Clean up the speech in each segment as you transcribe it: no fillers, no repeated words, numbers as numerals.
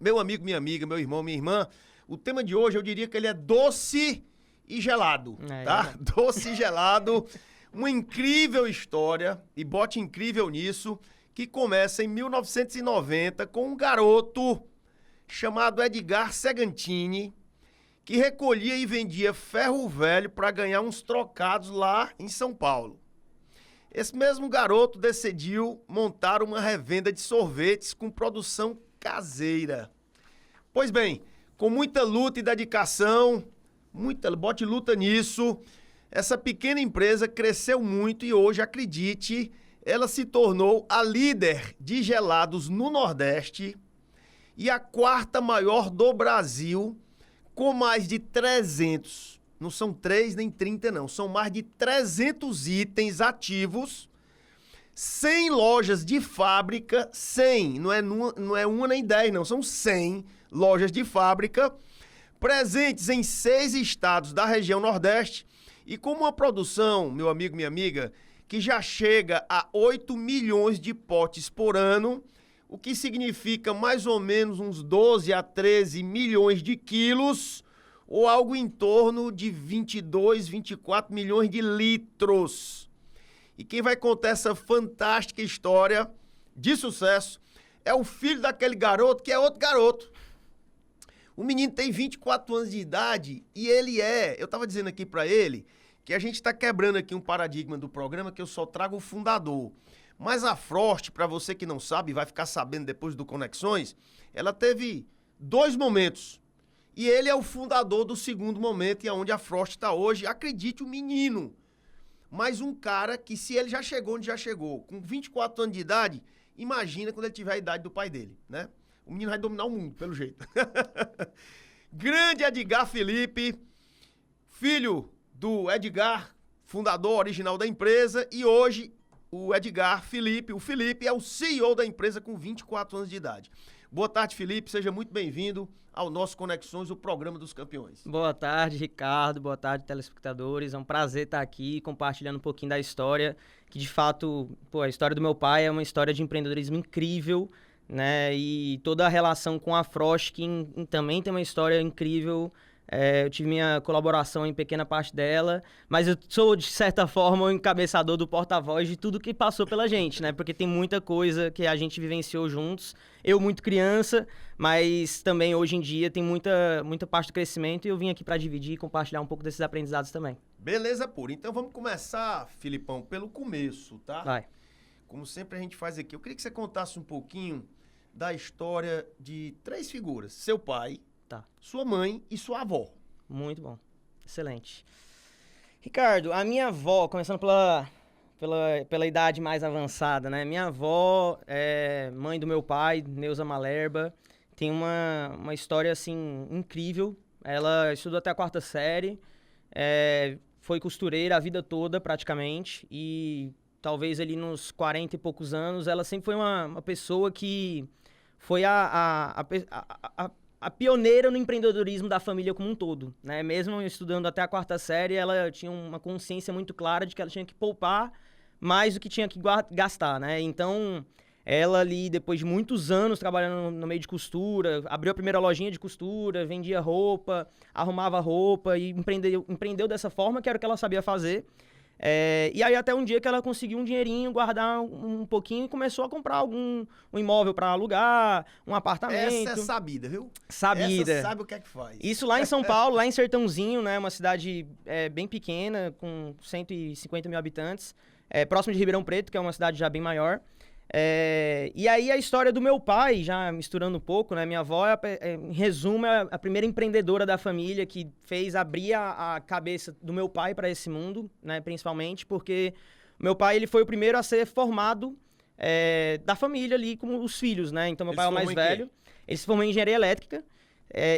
Meu amigo, minha amiga, meu irmão, minha irmã, o tema de hoje eu diria que ele é doce e gelado, tá? Doce e gelado, uma incrível história, e bote incrível nisso, que começa em 1990 com um garoto chamado Edgar Segantini, que recolhia e vendia ferro velho para ganhar uns trocados lá em São Paulo. Esse mesmo garoto decidiu montar uma revenda de sorvetes com produção caseira. Pois bem, com muita luta e dedicação, bote luta nisso, essa pequena empresa cresceu muito e hoje, acredite, ela se tornou a líder de gelados no Nordeste e a quarta maior do Brasil, com mais de 300, não são 3 nem 30 não, são mais de 300 itens ativos, 100 lojas de fábrica, 100, não é uma nem 10 não, são 100 lojas de fábrica, presentes em 6 estados da região Nordeste e com uma produção, meu amigo, minha amiga, que já chega a 8 milhões de potes por ano, o que significa mais ou menos uns 12 a 13 milhões de quilos, ou algo em torno de 22, 24 milhões de litros. E quem vai contar essa fantástica história de sucesso é o filho daquele garoto, que é outro garoto. O menino tem 24 anos de idade e eu tava dizendo aqui pra ele, que a gente tá quebrando aqui um paradigma do programa que eu só trago o fundador. Mas a Frost, para você que não sabe, vai ficar sabendo depois do Conexões, ela teve 2 momentos. E ele é o fundador do segundo momento e aonde a Frost está hoje. Acredite, o menino. Mas um cara que, se ele já chegou onde já chegou, com 24 anos de idade, imagina quando ele tiver a idade do pai dele, né? O menino vai dominar o mundo, pelo jeito. Grande Edgar Felipe, filho do Edgar, fundador original da empresa, e hoje o Edgar Felipe, o Felipe é o CEO da empresa com 24 anos de idade. Boa tarde, Felipe, seja muito bem-vindo ao nosso Conexões, o programa dos campeões. Boa tarde, Ricardo, boa tarde, telespectadores, é um prazer estar aqui compartilhando um pouquinho da história, que de fato, a história do meu pai é uma história de empreendedorismo incrível, né, e toda a relação com a Frost, que também tem uma história incrível. Eu tive minha colaboração em pequena parte dela, mas eu sou, de certa forma, o encabeçador do porta-voz de tudo que passou pela gente, né? Porque tem muita coisa que a gente vivenciou juntos. Eu muito criança, mas também hoje em dia tem muita parte do crescimento e eu vim aqui para dividir e compartilhar um pouco desses aprendizados também. Beleza, pura. Então vamos começar, Filipão, pelo começo, tá? Vai. Como sempre a gente faz aqui. Eu queria que você contasse um pouquinho da história de 3 figuras. Seu pai, tá, sua mãe e sua avó. Muito bom. Excelente. Ricardo, a minha avó, começando pela idade mais avançada, né? Minha avó é mãe do meu pai, Neuza Malerba. Tem uma história, assim, incrível. Ela estudou até a 4ª série. Foi costureira a vida toda, praticamente. E talvez ali nos 40 e poucos anos, ela sempre foi uma pessoa que foi a pioneira no empreendedorismo da família como um todo, né? Mesmo estudando até a 4ª série, ela tinha uma consciência muito clara de que ela tinha que poupar mais do que tinha que gastar, né? Então, ela ali, depois de muitos anos trabalhando no meio de costura, abriu a primeira lojinha de costura, vendia roupa, arrumava roupa e empreendeu dessa forma, que era o que ela sabia fazer. E aí até um dia que ela conseguiu um dinheirinho, guardar um pouquinho e começou a comprar um imóvel para alugar, um apartamento. Essa é sabida, viu? Sabida. Essa sabe o que é que faz. Isso lá em São Paulo, lá em Sertãozinho, né? Uma cidade bem pequena, com 150 mil habitantes. Próximo de Ribeirão Preto, que é uma cidade já bem maior. E aí a história do meu pai, já misturando um pouco, né? Minha avó, em resumo, é a primeira empreendedora da família que fez abrir a cabeça do meu pai para esse mundo, né? Principalmente porque meu pai ele foi o primeiro a ser formado da família ali, como os filhos, né? Então meu pai é o mais velho. Ele se formou em engenharia elétrica.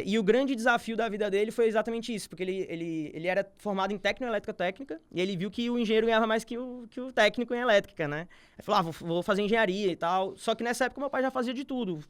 E o grande desafio da vida dele foi exatamente isso, porque ele era formado em tecnoelétrica técnica e ele viu que o engenheiro ganhava mais que o técnico em elétrica, né? Ele falou, vou fazer engenharia e tal. Só que nessa época meu pai já fazia de tudo.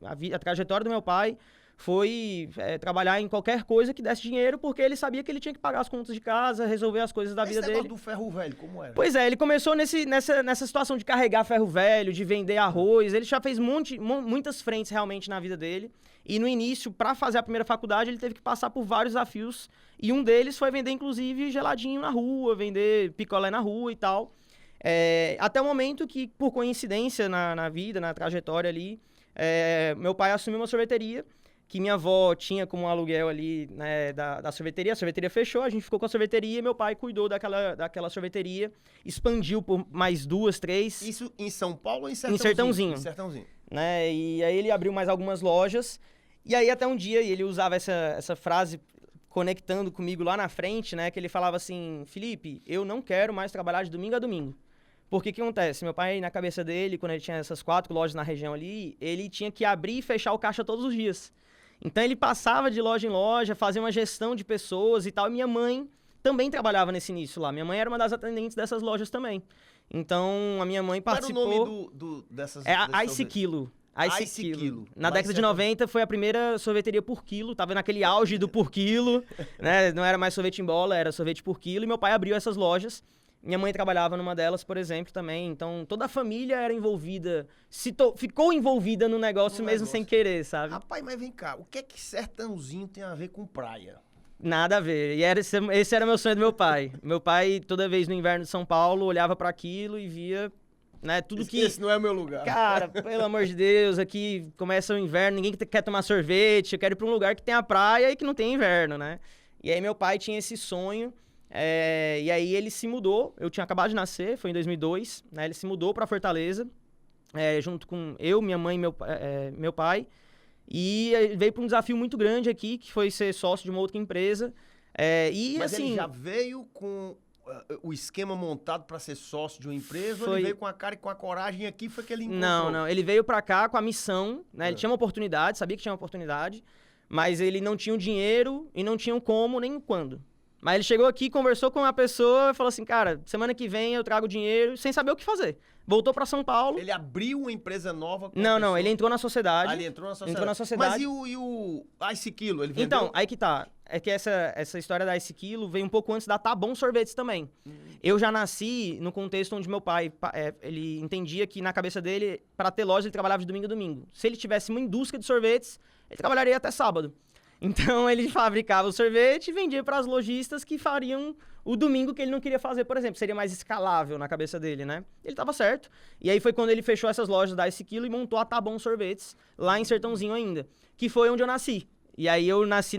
A trajetória do meu pai foi trabalhar em qualquer coisa que desse dinheiro, porque ele sabia que ele tinha que pagar as contas de casa, resolver as coisas da vida dele. Esse negócio do ferro velho, como era? Pois é, ele começou nessa situação de carregar ferro velho, de vender arroz. Ele já fez muitas frentes realmente na vida dele. E no início, para fazer a primeira faculdade, ele teve que passar por vários desafios. E um deles foi vender, inclusive, geladinho na rua, vender picolé na rua e tal. Até o momento que, por coincidência na vida, na trajetória ali, meu pai assumiu uma sorveteria, que minha avó tinha como aluguel ali, né, da sorveteria. A sorveteria fechou, a gente ficou com a sorveteria e meu pai cuidou daquela sorveteria, expandiu por mais 2, 3. Isso em São Paulo ou em Sertãozinho? Em Sertãozinho. Né? E aí ele abriu mais algumas lojas, e aí até um dia ele usava essa frase conectando comigo lá na frente, né, que ele falava assim: Felipe, eu não quero mais trabalhar de domingo a domingo. Porque o que acontece? Meu pai, na cabeça dele, quando ele tinha essas 4 lojas na região ali, ele tinha que abrir e fechar o caixa todos os dias. Então ele passava de loja em loja, fazia uma gestão de pessoas e tal. E minha mãe também trabalhava nesse início lá. Minha mãe era uma das atendentes dessas lojas também. Então a minha mãe participou. Qual era o nome dessas? A Ice Quilo. Ice Quilo. Na década de 90 foi a primeira sorveteria por quilo. Tava naquele auge do por quilo, né? Não era mais sorvete em bola, era sorvete por quilo. E meu pai abriu essas lojas. Minha mãe trabalhava numa delas, por exemplo, também. Então, toda a família era envolvida, ficou envolvida no negócio mesmo sem querer, sabe? Rapaz, mas vem cá, o que é que Sertãozinho tem a ver com praia? Nada a ver. E esse era meu sonho do meu pai. Meu pai, toda vez no inverno de São Paulo, olhava para aquilo e via, né, tudo que... Esse não é o meu lugar. Cara, pelo amor de Deus, aqui começa o inverno, ninguém quer tomar sorvete, eu quero ir pra um lugar que tem a praia e que não tem inverno, né? E aí meu pai tinha esse sonho... e aí ele se mudou, eu tinha acabado de nascer, foi em 2002, né? Ele se mudou para Fortaleza, junto com eu, minha mãe e meu pai, e ele veio para um desafio muito grande aqui, que foi ser sócio de uma outra empresa. Mas assim, ele já veio com o esquema montado para ser sócio de uma empresa, ou ele veio com a cara e com a coragem aqui, foi que ele encontrou? Não, ele veio para cá com a missão, né? Ele tinha uma oportunidade, sabia que tinha uma oportunidade, mas ele não tinha o dinheiro e não tinha o como nem o quando. Mas ele chegou aqui, conversou com uma pessoa e falou assim, cara, semana que vem eu trago dinheiro, sem saber o que fazer. Voltou pra São Paulo. Ele abriu uma empresa nova com Não, ele entrou na sociedade. Ele entrou na sociedade. Mas e o Ice Quilo, ele vendeu? Então, aí que tá. É que essa história da Ice Quilo veio um pouco antes da Tá Bom Sorvetes também. Eu já nasci no contexto onde meu pai, ele entendia que na cabeça dele, para ter loja, ele trabalhava de domingo a domingo. Se ele tivesse uma indústria de sorvetes, ele trabalharia até sábado. Então, ele fabricava o sorvete e vendia para as lojistas que fariam o domingo que ele não queria fazer, por exemplo. Seria mais escalável na cabeça dele, né? Ele estava certo. E aí foi quando ele fechou essas lojas da Ice Quilo e montou a Tá Bom Sorvetes, lá em Sertãozinho ainda, que foi onde eu nasci. E aí eu nasci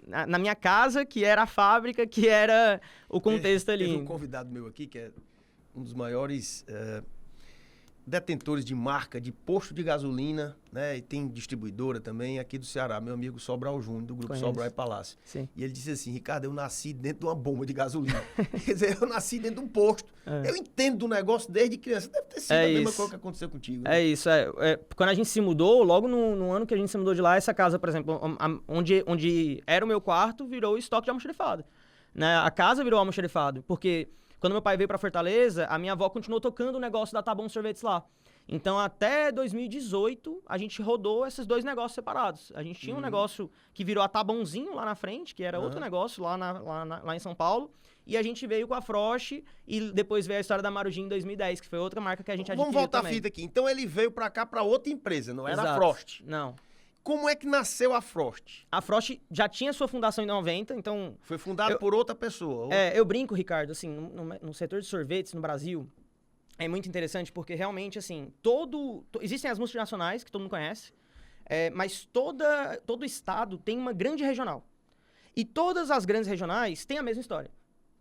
na minha casa, que era a fábrica, que era o contexto ali. Teve um convidado meu aqui, que é um dos maiores... detentores de marca de posto de gasolina, né? E tem distribuidora também aqui do Ceará, meu amigo Sobral Júnior, do grupo Sobral e Palácio. Sim. E ele disse assim, Ricardo, eu nasci dentro de uma bomba de gasolina. Quer dizer, eu nasci dentro de um posto. Eu entendo do negócio desde criança. Deve ter sido a mesma coisa que aconteceu contigo. Né? É isso. Quando a gente se mudou, logo no ano que a gente se mudou de lá, essa casa, por exemplo, onde era o meu quarto, virou estoque de almoxarifado. Né? A casa virou almoxarifado, porque... Quando meu pai veio pra Fortaleza, a minha avó continuou tocando o negócio da Tá Bom Sorvetes lá. Então, até 2018, a gente rodou esses 2 negócios separados. A gente tinha um negócio que virou a Tá Bonzinho lá na frente, que era outro negócio lá em São Paulo. E a gente veio com a Frost e depois veio a história da Marujinha em 2010, que foi outra marca que a gente adquiriu também. Vamos voltar também. a fita aqui. Então, ele veio pra cá pra outra empresa, não era a Exato. Frost? Não. Como é que nasceu a Frost? A Frost já tinha sua fundação em 90, então... Foi fundada por outra pessoa. Eu brinco, Ricardo, assim, no setor de sorvetes no Brasil, é muito interessante porque realmente, assim, existem as multinacionais, que todo mundo conhece, mas todo estado tem uma grande regional. E todas as grandes regionais têm a mesma história.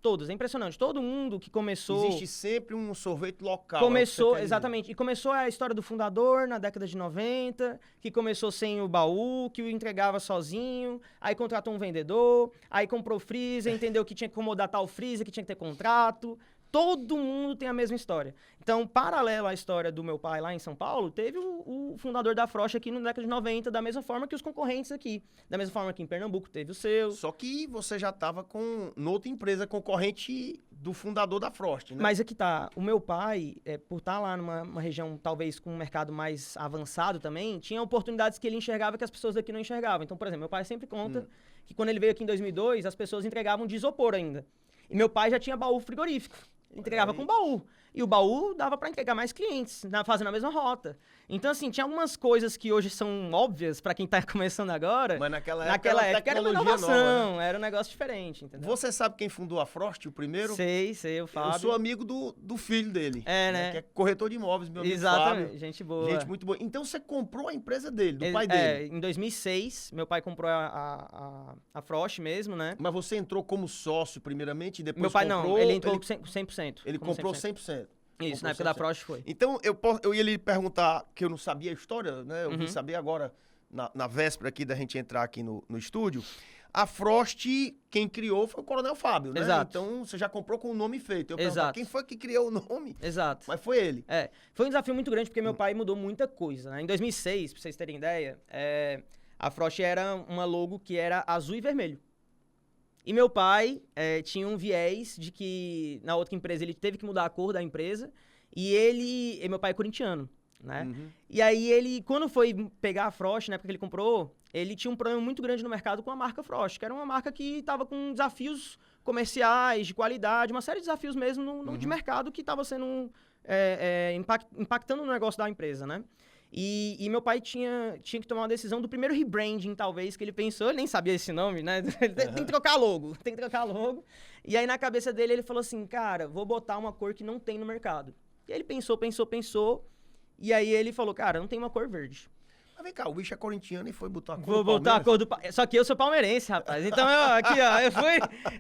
Todas, é impressionante. Todo mundo que começou... Existe sempre um sorvete local. Começou, exatamente. E começou a história do fundador na década de 90, que começou sem o baú, que o entregava sozinho, aí contratou um vendedor, aí comprou o freezer, entendeu que tinha que acomodar tal freezer, que tinha que ter contrato. Todo mundo tem a mesma história. Então, paralelo à história do meu pai lá em São Paulo, teve o fundador da Frost aqui na década de 90, da mesma forma que os concorrentes aqui. Da mesma forma que em Pernambuco teve o seu. Só que você já estava com outra empresa concorrente do fundador da Frost, né? Mas aqui tá, o meu pai, por estar lá numa região talvez com um mercado mais avançado também, tinha oportunidades que ele enxergava que as pessoas daqui não enxergavam. Então, por exemplo, meu pai sempre conta que quando ele veio aqui em 2002, as pessoas entregavam de isopor ainda. E meu pai já tinha baú frigorífico. Ele entregava com baú. E o baú dava para entregar mais clientes, fazendo a mesma rota. Então, assim, tinha algumas coisas que hoje são óbvias para quem tá começando agora. Mas naquela época era uma inovação, nova, né? Era um negócio diferente, entendeu? Você sabe quem fundou a Frost, o primeiro? Sei, o Fábio. Eu sou amigo do filho dele. Né? Que é corretor de imóveis, meu amigo Exatamente, Fábio. gente boa. Gente muito boa. Então, você comprou a empresa dele, do pai dele? Em 2006, meu pai comprou a Frost mesmo, né? Mas você entrou como sócio, primeiramente, e depois meu pai comprou... não, ele entrou 100%. Ele comprou 100%. Isso, na época da Frost foi. Então, eu ia lhe perguntar, que eu não sabia a história, né? Eu vim saber agora, na véspera aqui da gente entrar aqui no estúdio. A Frost, quem criou foi o Coronel Fábio, né? Exato. Então, você já comprou com o nome feito. Eu Exato. Quem foi que criou o nome? Exato. Mas foi ele. Foi um desafio muito grande, porque meu pai mudou muita coisa, né? Em 2006, pra vocês terem ideia, a Frost era uma logo que era azul e vermelho. E meu pai tinha um viés de que na outra empresa ele teve que mudar a cor da empresa. E meu pai é corintiano, né? E aí ele, quando foi pegar a Frost, na época que ele comprou, ele tinha um problema muito grande no mercado com a marca Frost, que era uma marca que estava com desafios comerciais, de qualidade, uma série de desafios mesmo de mercado que estava sendo impactando no negócio da empresa, né? E meu pai tinha que tomar uma decisão do primeiro rebranding, talvez, que ele pensou. Ele nem sabia esse nome, né? Tem que trocar logo, E aí, na cabeça dele, ele falou assim, cara, vou botar uma cor que não tem no mercado. E aí ele pensou. E aí ele falou, cara, não tem uma cor verde. Mas vem cá, o bicho é corintiano e foi botar a cor Vou botar a cor do... Só que eu sou palmeirense, rapaz. Então,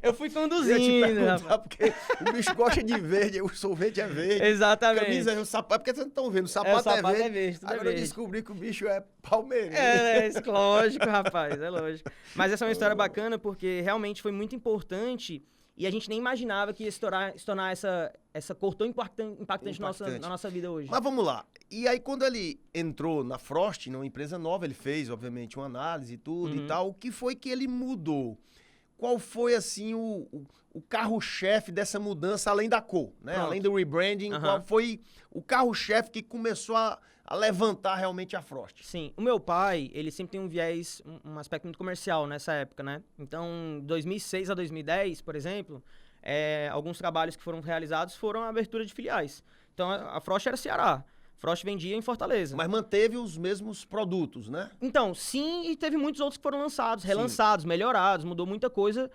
eu fui conduzindo, rapaz. Porque o bicho gosta de verde, o sorvete é verde. Exatamente. Camisa, o sapato, porque vocês não estão vendo, o sapato é verde. Tudo Agora eu descobri que o bicho é palmeirense. Lógico, rapaz, é lógico. Mas essa é uma história bacana, porque realmente foi muito importante e a gente nem imaginava que ia se tornar essa cor tão impactante na nossa vida hoje. Mas vamos lá. E aí, quando ele entrou na Frost, numa empresa nova, ele fez, obviamente, uma análise e tudo e tal. O que foi que ele mudou? Qual foi, assim, o carro-chefe dessa mudança, além da cor, né? Pronto. Além do rebranding, qual foi o carro-chefe que começou a levantar realmente a Frost? Sim. O meu pai, ele sempre tem um viés, um aspecto muito comercial nessa época, né? Então, 2006 a 2010, por exemplo, alguns trabalhos que foram realizados foram a abertura de filiais. Então, a Frost era Ceará. Frost vendia em Fortaleza. Mas manteve os mesmos produtos, né? Então, sim, e teve muitos outros que foram lançados, relançados, melhorados, mudou muita coisa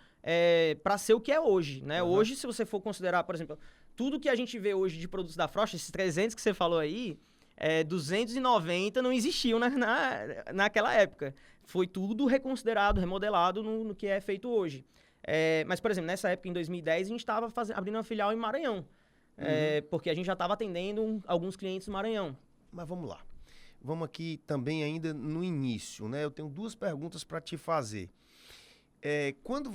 para ser o que é hoje, né? Hoje, se você for considerar, por exemplo, tudo que a gente vê hoje de produtos da Frost, esses 300 que você falou aí, 290 não existiam naquela época. Foi tudo reconsiderado, remodelado no que é feito hoje. Mas, por exemplo, nessa época, em 2010, a gente estava abrindo uma filial em Maranhão. Porque a gente já estava atendendo alguns clientes no Maranhão. Mas vamos lá. Vamos aqui também ainda no início, né? Eu tenho duas perguntas para te fazer. Quando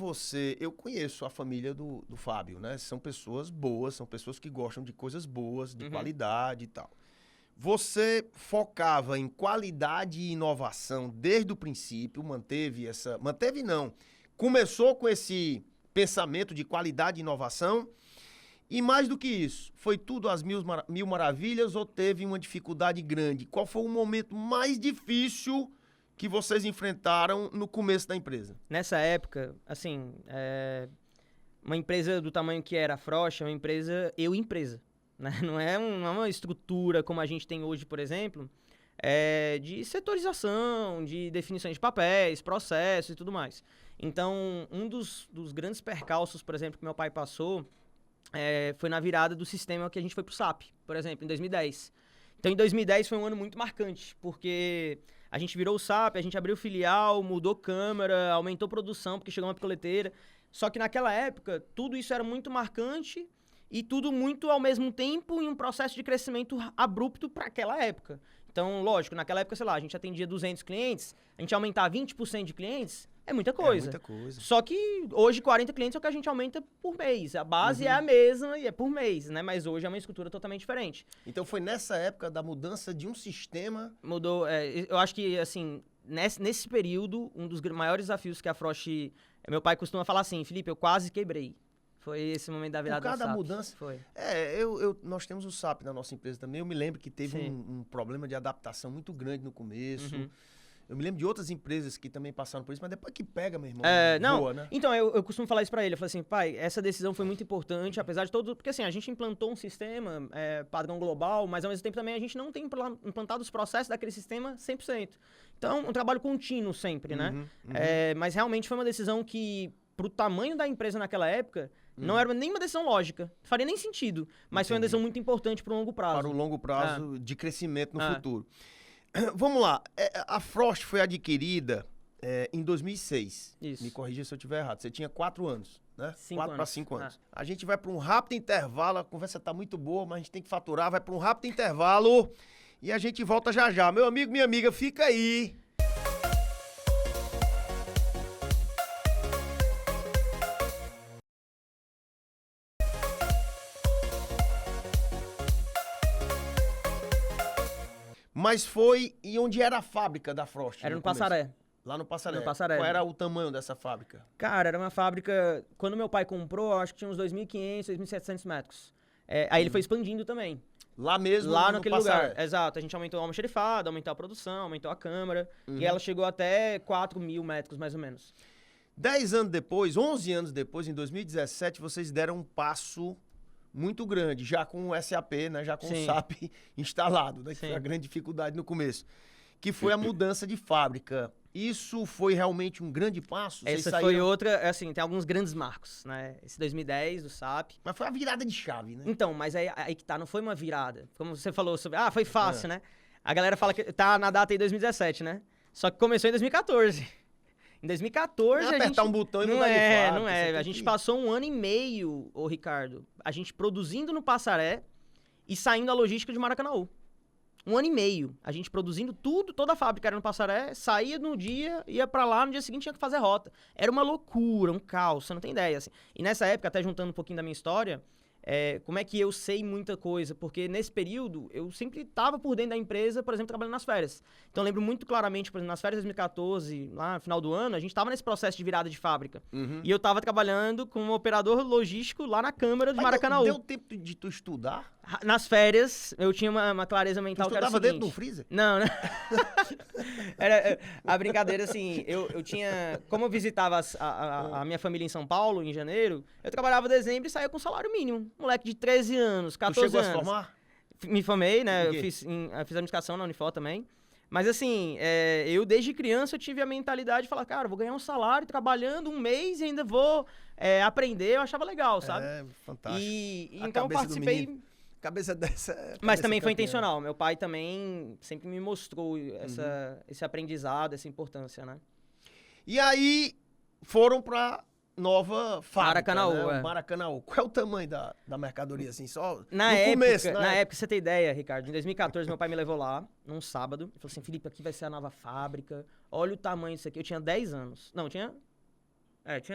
eu conheço a família do Fábio, né? São pessoas boas, são pessoas que gostam de coisas boas, de qualidade e tal. Você focava em qualidade e inovação desde o princípio, começou com esse pensamento de qualidade e inovação. E mais do que isso, foi tudo às mil maravilhas ou teve uma dificuldade grande? Qual foi o momento mais difícil que vocês enfrentaram no começo da empresa? Nessa época, assim, uma empresa do tamanho que era a Frost, é uma empresa, né? Não é uma estrutura como a gente tem hoje, por exemplo, de setorização, de definição de papéis, processos e tudo mais. Então, um dos grandes percalços, por exemplo, que meu pai passou, foi na virada do sistema que a gente foi pro SAP, por exemplo, em 2010. Então, em 2010 foi um ano muito marcante, porque a gente virou o SAP, a gente abriu filial, mudou câmara, aumentou produção, porque chegou uma picoleteira. Só que naquela época, tudo isso era muito marcante e tudo muito ao mesmo tempo em um processo de crescimento abrupto para aquela época. Então, lógico, naquela época, sei lá, a gente atendia 200 clientes, a gente aumentar 20% de clientes, é muita coisa. É muita coisa. Só que hoje 40 clientes é o que a gente aumenta por mês. A base é a mesma e é por mês, né? Mas hoje é uma estrutura totalmente diferente. Então foi nessa época da mudança de um sistema... Mudou, eu acho que, assim, nesse período, um dos maiores desafios que a Frost... Meu pai costuma falar assim, Felipe, eu quase quebrei. Foi esse momento da virada Por causa do da SAP. mudança. Foi. Nós temos o SAP na nossa empresa também. Eu me lembro que teve um problema de adaptação muito grande no começo. Eu me lembro de outras empresas que também passaram por isso, mas depois que pega, meu irmão, voa, né? Então, eu costumo falar isso pra ele. Eu falei assim, pai, essa decisão foi muito importante, apesar de todo... Porque assim, a gente implantou um sistema padrão global, mas ao mesmo tempo também a gente não tem implantado os processos daquele sistema 100%. Então, um trabalho contínuo sempre, né? Mas realmente foi uma decisão que, pro tamanho da empresa naquela época, não era nem uma decisão lógica. Faria nem sentido. Mas foi uma decisão muito importante pro longo prazo. Para o longo prazo de crescimento no futuro. Vamos lá. A Frost foi adquirida em 2006. Isso. Me corrija se eu estiver errado. Você tinha 4 anos, né? 4 para 5 anos. A gente vai para um rápido intervalo. A conversa tá muito boa, mas a gente tem que faturar. Vai para um rápido intervalo e a gente volta já já. Meu amigo, minha amiga, fica aí. Mas foi e onde era a fábrica da Frost? Era no Passaré. Lá no Passaré. No Passaré. Qual era o tamanho dessa fábrica? Cara, era uma fábrica... Quando meu pai comprou, eu acho que tinha uns 2.500, 2.700 metros. Aí ele foi expandindo também. Lá mesmo? Lá no naquele Passaré. lugar. Exato. A gente aumentou o almoxarifado, aumentou a produção, aumentou a câmara. E ela chegou até 4.000 metros, mais ou menos. 10 anos depois, 11 anos depois, em 2017, vocês deram um passo muito grande, já com o SAP, né? Já com o SAP instalado, né? Que foi a grande dificuldade no começo. Que foi a mudança de fábrica. Isso foi realmente um grande passo? Essa foi outra, assim, tem alguns grandes marcos, né? Esse 2010 do SAP. Mas foi a virada de chave, né? Então, mas aí que tá, não foi uma virada. Como você falou sobre, foi fácil, né? A galera fala que tá na data aí 2017, né? Só que começou em 2014. Em 2014 não é apertar um botão e mudar de fábrica. Não é. A gente passou 1 ano e meio, ô Ricardo, a gente produzindo no Passaré e saindo a logística de Maracanaú. 1 ano e meio. A gente produzindo tudo, toda a fábrica era no Passaré, saía no dia, ia pra lá, no dia seguinte tinha que fazer rota. Era uma loucura, um caos, você não tem ideia, assim. E nessa época, até juntando um pouquinho da minha história, como é que eu sei muita coisa? Porque nesse período, eu sempre estava por dentro da empresa, por exemplo, trabalhando nas férias. Então, eu lembro muito claramente, por exemplo, nas férias de 2014, lá no final do ano, a gente estava nesse processo de virada de fábrica. E eu estava trabalhando com um operador logístico lá na Câmara de Maracanaú. Deu tempo de tu estudar? Nas férias, eu tinha uma clareza mental tu que era o estudava seguinte... dentro do freezer? Não, não. Era a brincadeira, assim, eu tinha... Como eu visitava a minha família em São Paulo, em janeiro, eu trabalhava em dezembro e saía com salário mínimo. Moleque de 13 anos, 14 anos. Tu chegou a se formar? Me formei, né? Eu fiz administração na Unifor também. Mas assim, eu desde criança eu tive a mentalidade de falar, cara, eu vou ganhar um salário trabalhando 1 mês e ainda vou aprender. Eu achava legal, sabe? Fantástico. E então eu participei... Cabeça dessa... Mas também foi intencional. Meu pai também sempre me mostrou esse aprendizado, essa importância, né? E aí foram pra nova fábrica, Maracanaú, né? Maracanaú. Qual é o tamanho da mercadoria, assim? Só na no época, começo, na época, você tem ideia, Ricardo, em 2014 meu pai me levou lá, num sábado, e falou assim, Felipe, aqui vai ser a nova fábrica, olha o tamanho disso aqui. Eu tinha 10 anos. Não, tinha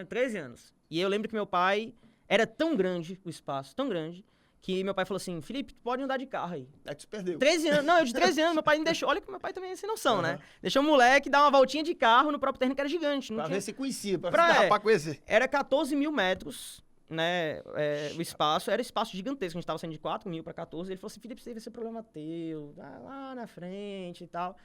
13 anos. E eu lembro que meu pai, era tão grande o espaço, tão grande, que meu pai falou assim, Felipe, tu pode andar de carro aí. Aí tu se perdeu. 13 anos, não, eu de 13 anos, meu pai me deixou, olha que meu pai também é sem noção, né? Deixou o moleque dar uma voltinha de carro no próprio terreno que era gigante. Pra ver se conhecia, pra conhecer. Era 14.000 metros, né, o espaço, era espaço gigantesco, a gente tava saindo de 4.000 pra 14, ele falou assim, Felipe, isso aí vai ser problema teu, vai lá na frente e tal.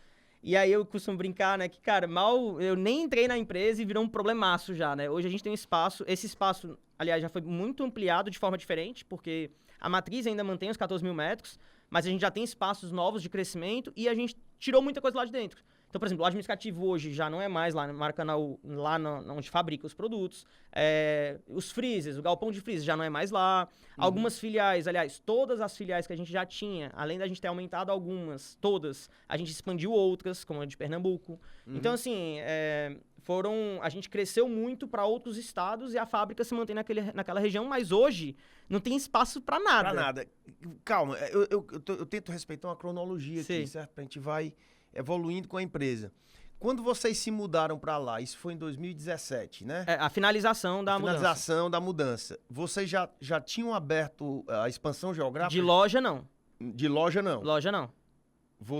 E aí eu costumo brincar, né, que, cara, mal eu nem entrei na empresa e virou um problemaço já, né? Hoje a gente tem um espaço, esse espaço, aliás, já foi muito ampliado de forma diferente, porque a matriz ainda mantém os 14.000 metros, mas a gente já tem espaços novos de crescimento e a gente tirou muita coisa lá de dentro. Então, por exemplo, o administrativo hoje já não é mais lá no Maracanaú, lá onde fabrica os produtos. Os freezers, o galpão de freezer já não é mais lá. Algumas filiais, aliás, todas as filiais que a gente já tinha, além da gente ter aumentado algumas, todas, a gente expandiu outras, como a de Pernambuco. Então, assim, a gente cresceu muito para outros estados e a fábrica se mantém naquela região, mas hoje não tem espaço para nada. Pra nada. Calma, eu tento respeitar uma cronologia aqui, certo? A gente vai evoluindo com a empresa. Quando vocês se mudaram para lá, isso foi em 2017, né? A finalização da mudança. Finalização da mudança. Vocês já tinham aberto a expansão geográfica? De loja, não. De loja, não? Loja, não.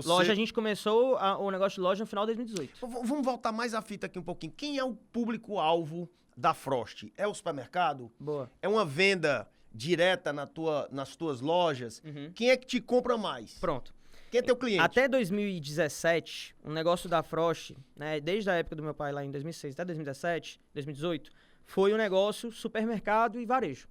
Loja, a gente começou o negócio de loja no final de 2018. Vamos voltar mais à fita aqui um pouquinho. Quem é o público-alvo da Frost é o supermercado? Boa. É uma venda direta nas tuas lojas? Quem é que te compra mais? Pronto. Quem é teu cliente? Até 2017, um negócio da Frost, né, desde a época do meu pai lá em 2006 até 2017, 2018, foi um negócio supermercado e varejo.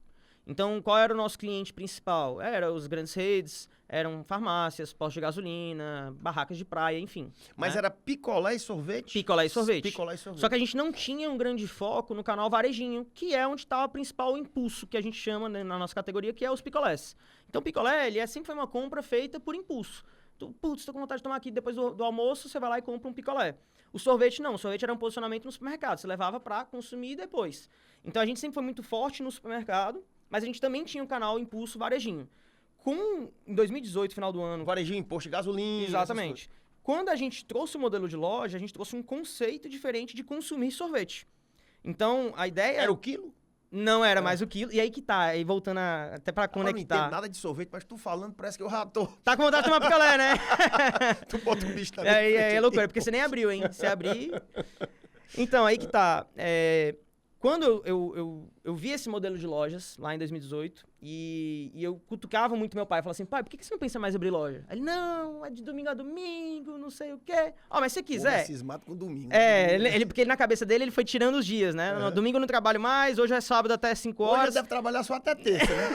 Então, qual era o nosso cliente principal? Eram os grandes redes, eram farmácias, postos de gasolina, barracas de praia, enfim. Mas né? era picolé e sorvete? Picolé e sorvete. Picolé e sorvete. Só que a gente não tinha um grande foco no canal varejinho, que é onde está o principal impulso que a gente chama, né, na nossa categoria, que é os picolés. Então, o picolé, ele sempre foi uma compra feita por impulso. Putz, tô com vontade de tomar aqui depois do almoço, você vai lá e compra um picolé. O sorvete não, o sorvete era um posicionamento no supermercado, você levava para consumir depois. Então, a gente sempre foi muito forte no supermercado, mas a gente também tinha um canal impulso varejinho. Em 2018, final do ano... Varejinho, imposto de gasolina... Exatamente. Quando a gente trouxe o modelo de loja, a gente trouxe um conceito diferente de consumir sorvete. Então, a ideia... Era o quilo? Não era mais o quilo. E aí que tá, aí voltando até pra conectar... Eu não entendo nada de sorvete, mas tu falando, parece que eu já tô... Tá com vontade de tomar picolé, né? Tu bota o bicho também. É loucura, porque você nem abriu, hein? Se abrir... Então, aí que tá. Quando eu vi esse modelo de lojas, lá em 2018, e eu cutucava muito meu pai, falava assim, pai, por que você não pensa mais em abrir loja? Ele, não, é de domingo a domingo, não sei o quê. Mas se quiser... cismado com domingo. Porque na cabeça dele, ele foi tirando os dias, né? No domingo eu não trabalho mais, hoje é sábado até 5 horas. Hoje deve trabalhar só até terça, né?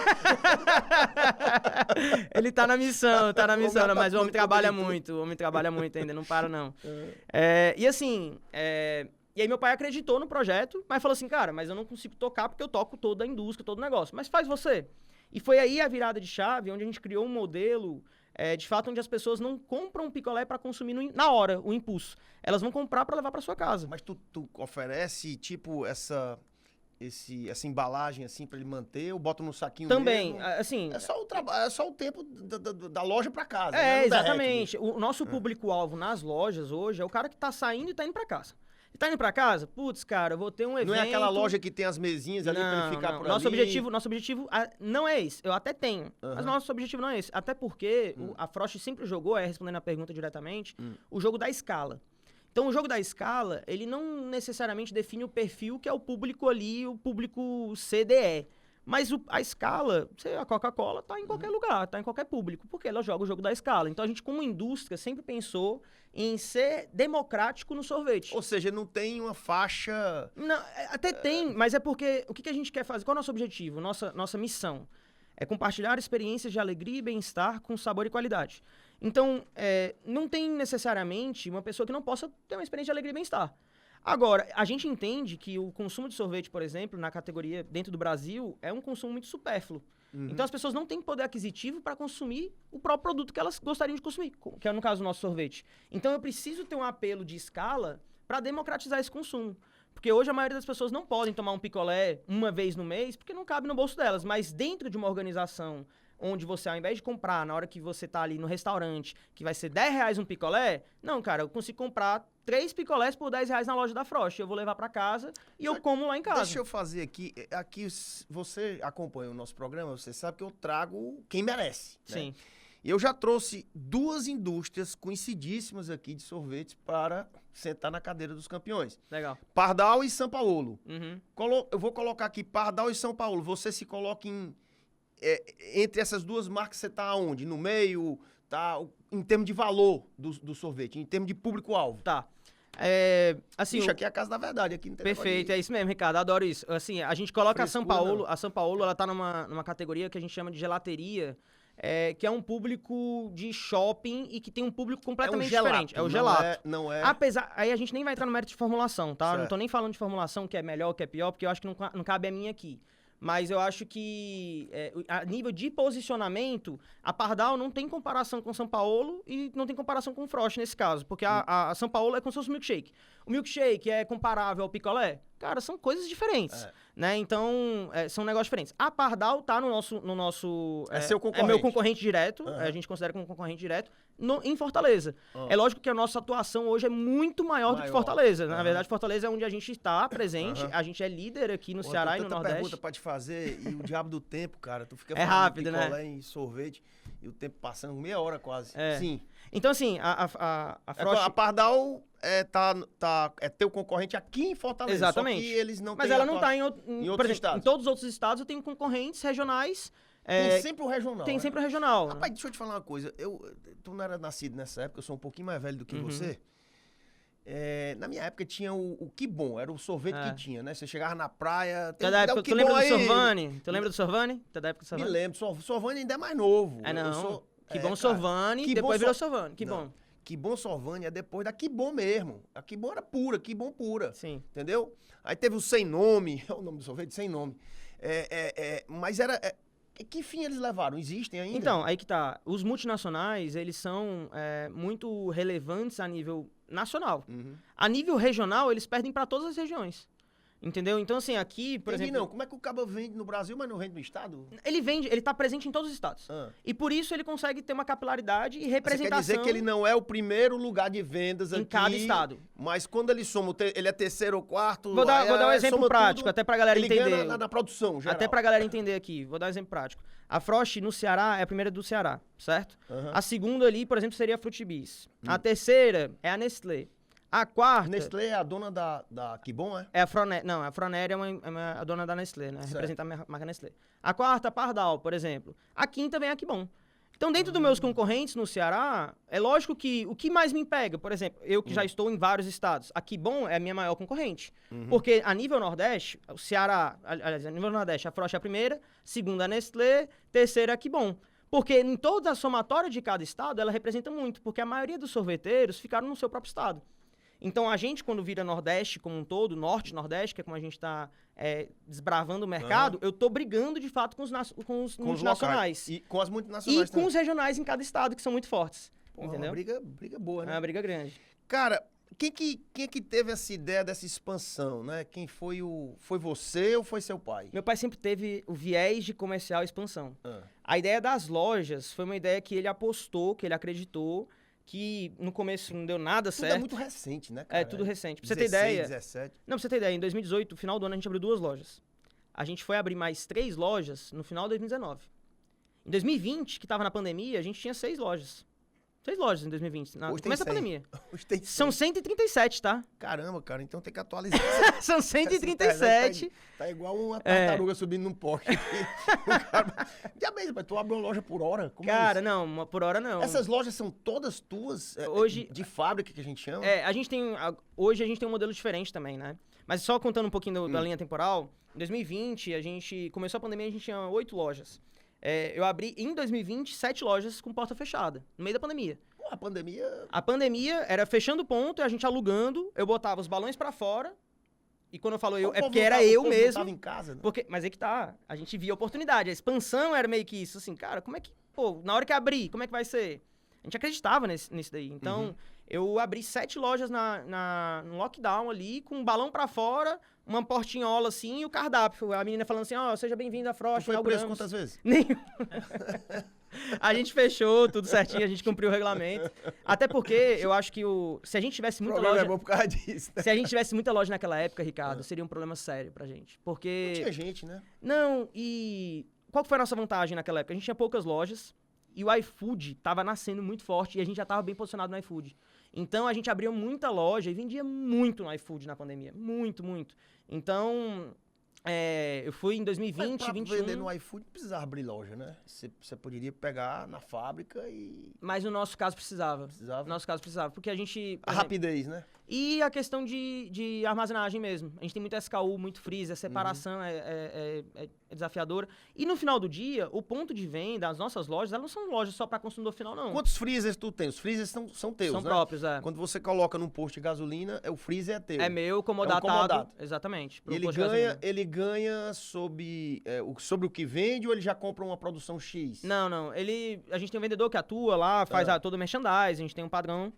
Ele tá na missão, mas o homem trabalha muito, ainda, não para não. E assim... E aí meu pai acreditou no projeto, mas falou assim, cara, mas eu não consigo tocar porque eu toco toda a indústria, todo o negócio. Mas faz você. E foi aí a virada de chave, onde a gente criou um modelo, de fato, onde as pessoas não compram picolé para consumir na hora, o impulso. Elas vão comprar para levar para sua casa. Mas tu oferece, tipo, essa embalagem, assim, para ele manter, ou bota no saquinho também, mesmo? assim... É só o tempo da loja para casa, né? Exatamente. O nosso público-alvo nas lojas hoje é o cara que tá saindo e tá indo para casa. Tá indo pra casa? Putz, cara, eu vou ter um evento... Não é aquela loja que tem as mesinhas ali pra ele ficar por nosso ali? Nosso objetivo não é esse. Eu até tenho, mas nosso objetivo não é esse. Até porque a Frost sempre jogou, respondendo a pergunta diretamente, o jogo da escala. Então, o jogo da escala, ele não necessariamente define o perfil que é o público ali, o público CDE. Mas a escala, a Coca-Cola tá em qualquer lugar, tá em qualquer público, porque ela joga o jogo da escala. Então, a gente, como indústria, sempre pensou em ser democrático no sorvete. Ou seja, não tem uma faixa... Não, até tem, mas é porque o que a gente quer fazer? Qual é o nosso objetivo? Nossa missão é compartilhar experiências de alegria e bem-estar com sabor e qualidade. Então, não tem necessariamente uma pessoa que não possa ter uma experiência de alegria e bem-estar. Agora, a gente entende que o consumo de sorvete, por exemplo, na categoria dentro do Brasil, é um consumo muito supérfluo. Então, as pessoas não têm poder aquisitivo para consumir o próprio produto que elas gostariam de consumir, que é, no caso, o nosso sorvete. Então, eu preciso ter um apelo de escala para democratizar esse consumo. Porque hoje a maioria das pessoas não podem tomar um picolé uma vez no mês, porque não cabe no bolso delas. Mas dentro de uma organização onde você, ao invés de comprar na hora que você tá ali no restaurante, que vai ser R$10 um picolé, não, cara, eu consigo comprar 3 picolés por R$10 na loja da Frost. Eu vou levar para casa e eu como lá em casa. Deixa eu fazer aqui você acompanha o nosso programa, você sabe que eu trago quem merece. Sim. Né? E eu já trouxe 2 indústrias conhecidíssimas aqui de sorvetes para sentar na cadeira dos campeões. Legal. Pardal e São Paulo. Eu vou colocar aqui Pardal e São Paulo. Você se coloca entre essas 2 marcas, você tá aonde? No meio? Tá? Em termos de valor do sorvete, em termos de público-alvo. Tá. Assim, Bicho, aqui é a casa da verdade. Aqui não tem perfeito, é isso mesmo, Ricardo. Adoro isso. Assim, a gente coloca frescura, a São Paulo, ela tá numa categoria que a gente chama de gelateria, que é um público de shopping e que tem um público completamente diferente. É o gelato. Não é. Aí a gente nem vai entrar no mérito de formulação, tá? Certo. Não tô nem falando de formulação, que é melhor, que é pior, porque eu acho que não cabe a mim aqui. Mas eu acho que, a nível de posicionamento, a Pardal não tem comparação com São Paulo e não tem comparação com o Frost nesse caso. Porque a São Paulo é como se fosse um milkshake. O milkshake é comparável ao picolé? Cara, são coisas diferentes, né? Então, são negócios diferentes. A Pardal tá no nosso seu concorrente. É meu concorrente direto, a gente considera como concorrente direto, em Fortaleza. É lógico que a nossa atuação hoje é muito maior do que Fortaleza. Na verdade, Fortaleza é onde a gente está presente, a gente é líder aqui no Ceará e no Nordeste. Pergunta pra te fazer, e o diabo do tempo, cara, tu fica falando rápido, de picolé e sorvete, e o tempo passando meia hora quase. Sim. Então, assim, a Frost... A Pardal é teu concorrente aqui em Fortaleza. Exatamente. Só que eles não Mas têm ela não tá em outros por exemplo, estados. em todos os outros estados eu tenho concorrentes regionais. Tem sempre o regional. Tem né? sempre o regional. Rapaz, deixa eu te falar uma coisa. Tu não era nascido nessa época, eu sou um pouquinho mais velho do que você. Na minha época tinha o Que Bom, era o sorvete que tinha, né? Você chegava na praia... Tu lembra do Sorvani? Tu lembra do Sorvani? Tu é da época do Sorvani? Me lembro. Sorvani ainda é mais novo. Não. Que Bom Sorvani, depois virou Sorvani. Que Bom. Que Bom Sorvani é depois da Que Bom mesmo. A Que Bom era pura, Que Bom pura. Sim. Entendeu? Aí teve o Sem Nome, é o nome do sorvete, Sem Nome. Mas era... que fim eles levaram? Existem ainda? Então, aí que tá. Os multinacionais, eles são muito relevantes a nível nacional. A nível regional, eles perdem para todas as regiões. Entendeu? Então, assim, aqui, por exemplo... Não, como é que o cabo vende no Brasil, mas não vende no estado? Ele tá presente em todos os estados. E por isso ele consegue ter uma capilaridade e representação... Você quer dizer que ele não é o primeiro lugar de vendas em aqui... cada estado. Mas quando ele soma, ele é terceiro ou quarto... Vou dar um exemplo prático, tudo, até pra galera ele entender. Ganha na produção, geral. Até pra galera entender aqui, vou dar um exemplo prático. A Frost, no Ceará, é a primeira do Ceará, certo? A segunda ali, por exemplo, seria a Frutibis. A terceira é a Nestlé. A quarta... Nestlé é a dona da Que Bom, é? É a Froner. Não, a Froner é a dona da Nestlé, né? Certo. Representa a marca Nestlé. A quarta, a Pardal, por exemplo. A quinta vem a Que Bom. Então, dentro dos meus concorrentes no Ceará, é lógico que o que mais me pega, por exemplo, eu que já estou em vários estados, a Que Bom é a minha maior concorrente. Porque a nível Nordeste, o Ceará, aliás, a nível Nordeste, a Frost é a primeira, segunda a Nestlé, terceira a Que Bom. Porque em toda a somatória de cada estado, ela representa muito, porque a maioria dos sorveteiros ficaram no seu próprio estado. Então, a gente, quando vira Nordeste como um todo, Norte, Nordeste, que é como a gente está desbravando o mercado, eu tô brigando, de fato, com os multinacionais. E com as multinacionais também. Com os regionais em cada estado, que são muito fortes. Entendeu? Uma briga boa, né? É uma briga grande. Cara, quem é que teve essa ideia dessa expansão, né? Quem foi Foi você ou foi seu pai? Meu pai sempre teve o viés de comercial e expansão. A ideia das lojas foi uma ideia que ele apostou, que ele acreditou, que no começo não deu nada certo. Tudo é muito recente, né, cara? É tudo recente. Pra 16, você ter ideia... 17. Não, pra você ter ideia, em 2018, no final do ano, a gente abriu 2 lojas. A gente foi abrir mais 3 lojas no final de 2019. Em 2020, que tava na pandemia, a gente tinha 6 lojas. 6 lojas em 2020, no começo da pandemia. Hoje tem 100. São 137, tá? Caramba, cara, então tem que atualizar. São 137. Tá igual uma tartaruga subindo num poste. Já mesmo, mas tu abre uma loja por hora? Como cara, não, por hora não. Essas lojas são todas tuas? Hoje, de fábrica que a gente chama? Hoje a gente tem um modelo diferente também, né? Mas só contando um pouquinho da linha temporal, em 2020, a gente começou a pandemia, a gente tinha 8 lojas. Eu abri, em 2020, 7 lojas com porta fechada, no meio da pandemia. Pô, a pandemia... A pandemia era fechando ponto, a gente alugando, eu botava os balões pra fora, e quando eu falo eu, é porque era eu mesmo. Tava em casa, né? Mas é que tá, a gente via oportunidade, a expansão era meio que isso, assim, cara, como é que, na hora que abrir, como é que vai ser? A gente acreditava nisso daí, então... Eu abri 7 lojas no lockdown ali, com um balão pra fora, uma portinhola assim e o cardápio. A menina falando assim, seja bem-vindo à Frost. Foi preso quantas vezes? Nenhum. A gente fechou tudo certinho, a gente cumpriu o regulamento. Até porque eu acho que se a gente tivesse muita loja... é bom por causa disso, né? Se a gente tivesse muita loja naquela época, Ricardo, seria um problema sério pra gente. Porque... Não tinha gente, né? Não, e... Qual que foi a nossa vantagem naquela época? A gente tinha poucas lojas e o iFood tava nascendo muito forte e a gente já tava bem posicionado no iFood. Então, a gente abriu muita loja e vendia muito no iFood na pandemia. Muito, muito. Então, eu fui em 2020, 2021... Pra vender no iFood, não precisava abrir loja, né? Você poderia pegar na fábrica e... Mas no nosso caso precisava. No nosso caso precisava, porque a gente... A rapidez, né? E a questão de armazenagem mesmo. A gente tem muito SKU, muito freezer, a separação é desafiadora. E no final do dia, o ponto de venda, as nossas lojas, elas não são lojas só para consumidor final, não. Quantos freezers tu tem? Os freezers são teus, são né? próprios, Quando você coloca num posto de gasolina, o freezer é teu. É meu, comodatado. Exatamente. Ele ganha sobre o que vende ou ele já compra uma produção X? Não. A gente tem um vendedor que atua lá, faz todo o merchandising, a gente tem um padrão.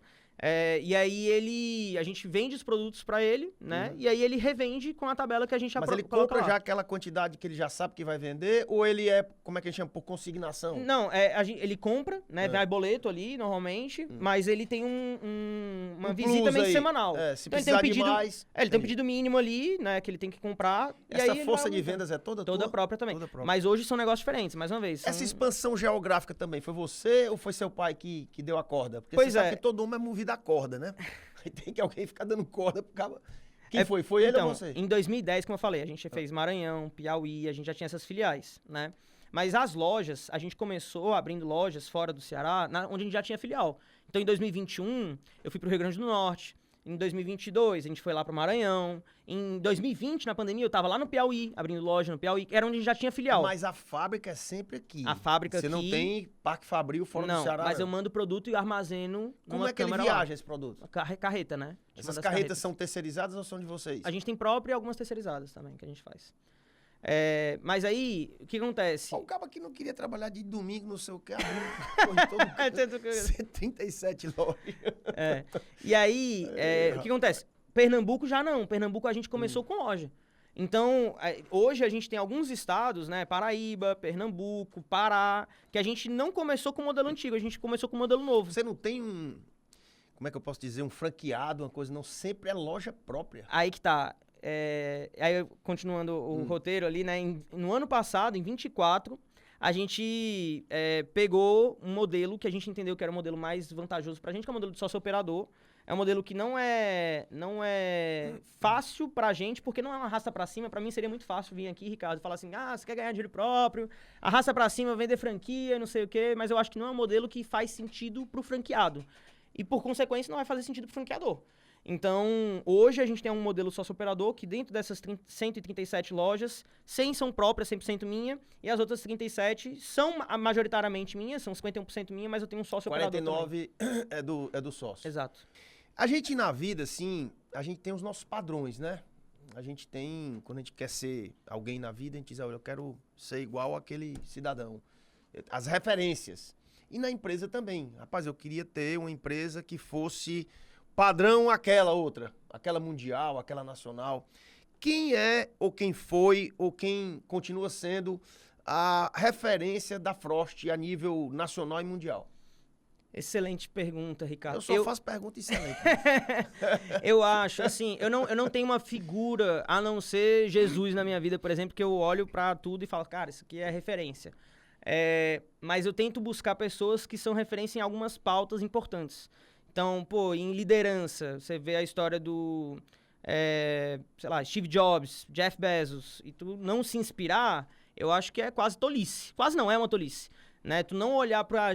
E aí a gente vende os produtos pra ele, né? E aí ele revende com a tabela que a gente Mas ele compra já aquela quantidade que ele já sabe que vai vender, ou ele como é que a gente chama, por consignação? Não, ele compra, né? Vai boleto ali, normalmente, mas ele tem uma visita meio semanal. Se então, precisar de mais... ele tem um pedido mínimo ali, né? Que ele tem que comprar. Essa força de vendas é toda tua? Toda própria também. Toda própria. Mas hoje são negócios diferentes, mais uma vez. Essa expansão geográfica também, foi você ou foi seu pai que deu a corda? Porque você sabe que todo mundo é movido dar corda, né? Aí tem que alguém ficar dando corda pro cara. Quem foi? Foi ele ou você? Em 2010, como eu falei, a gente fez Maranhão, Piauí, a gente já tinha essas filiais, né? Mas as lojas, a gente começou abrindo lojas fora do Ceará, onde a gente já tinha filial. Então, em 2021, eu fui pro Rio Grande do Norte. Em 2022, a gente foi lá pro Maranhão. Em 2020, na pandemia, eu tava lá no Piauí, abrindo loja no Piauí, era onde a gente já tinha filial. Mas a fábrica é sempre aqui. A fábrica aqui... Você não tem Parque Fabril fora do Ceará? Não, mas eu mando o produto e armazeno Como é que ele viaja esse produto? Carreta, né? Essas carretas são terceirizadas ou são de vocês? A gente tem própria e algumas terceirizadas também, que a gente faz. Mas aí, o que acontece? O cara que não queria trabalhar de domingo, não sei o que, abriu 137 lojas. E aí, o que acontece? Pernambuco já não. Pernambuco a gente começou com loja. Então, hoje a gente tem alguns estados, né? Paraíba, Pernambuco, Pará, que a gente não começou com o modelo antigo, a gente começou com o modelo novo. Você não tem como é que eu posso dizer, um franqueado, uma coisa, não, sempre é loja própria. Aí que tá. Aí, continuando o roteiro ali, né? No ano passado, em 24, a gente pegou um modelo que a gente entendeu que era o modelo mais vantajoso pra gente, que é o modelo de sócio-operador. É um modelo que não é fácil pra gente, porque não é uma arrasta pra cima. Pra mim seria muito fácil vir aqui, Ricardo, e falar assim, você quer ganhar dinheiro próprio, arrasta pra cima, vender franquia, não sei o quê. Mas eu acho que não é um modelo que faz sentido pro franqueado. E, por consequência, não vai fazer sentido pro franqueador. Então, hoje a gente tem um modelo sócio-operador que dentro dessas 137 lojas, 100 são próprias, 100% minha, e as outras 37 são majoritariamente minhas, são 51% minha, mas eu tenho um sócio-operador 49 é do sócio. Exato. A gente na vida, assim, a gente tem os nossos padrões, né? A gente tem, quando a gente quer ser alguém na vida, a gente diz, olha, eu quero ser igual àquele cidadão. As referências. E na empresa também. Rapaz, eu queria ter uma empresa que fosse padrão aquela outra, aquela mundial, aquela nacional. Quem é, ou quem foi, ou quem continua sendo a referência da Frost a nível nacional e mundial? Excelente pergunta, Ricardo. Eu só faço pergunta excelente. Eu acho, assim, eu não tenho uma figura, a não ser Jesus na minha vida, por exemplo, que eu olho pra tudo e falo, cara, isso aqui é referência. Mas eu tento buscar pessoas que são referência em algumas pautas importantes. Então, em liderança, você vê a história do, sei lá, Steve Jobs, Jeff Bezos, e tu não se inspirar, eu acho que é quase tolice. Quase não, é uma tolice. Né? Tu não olhar para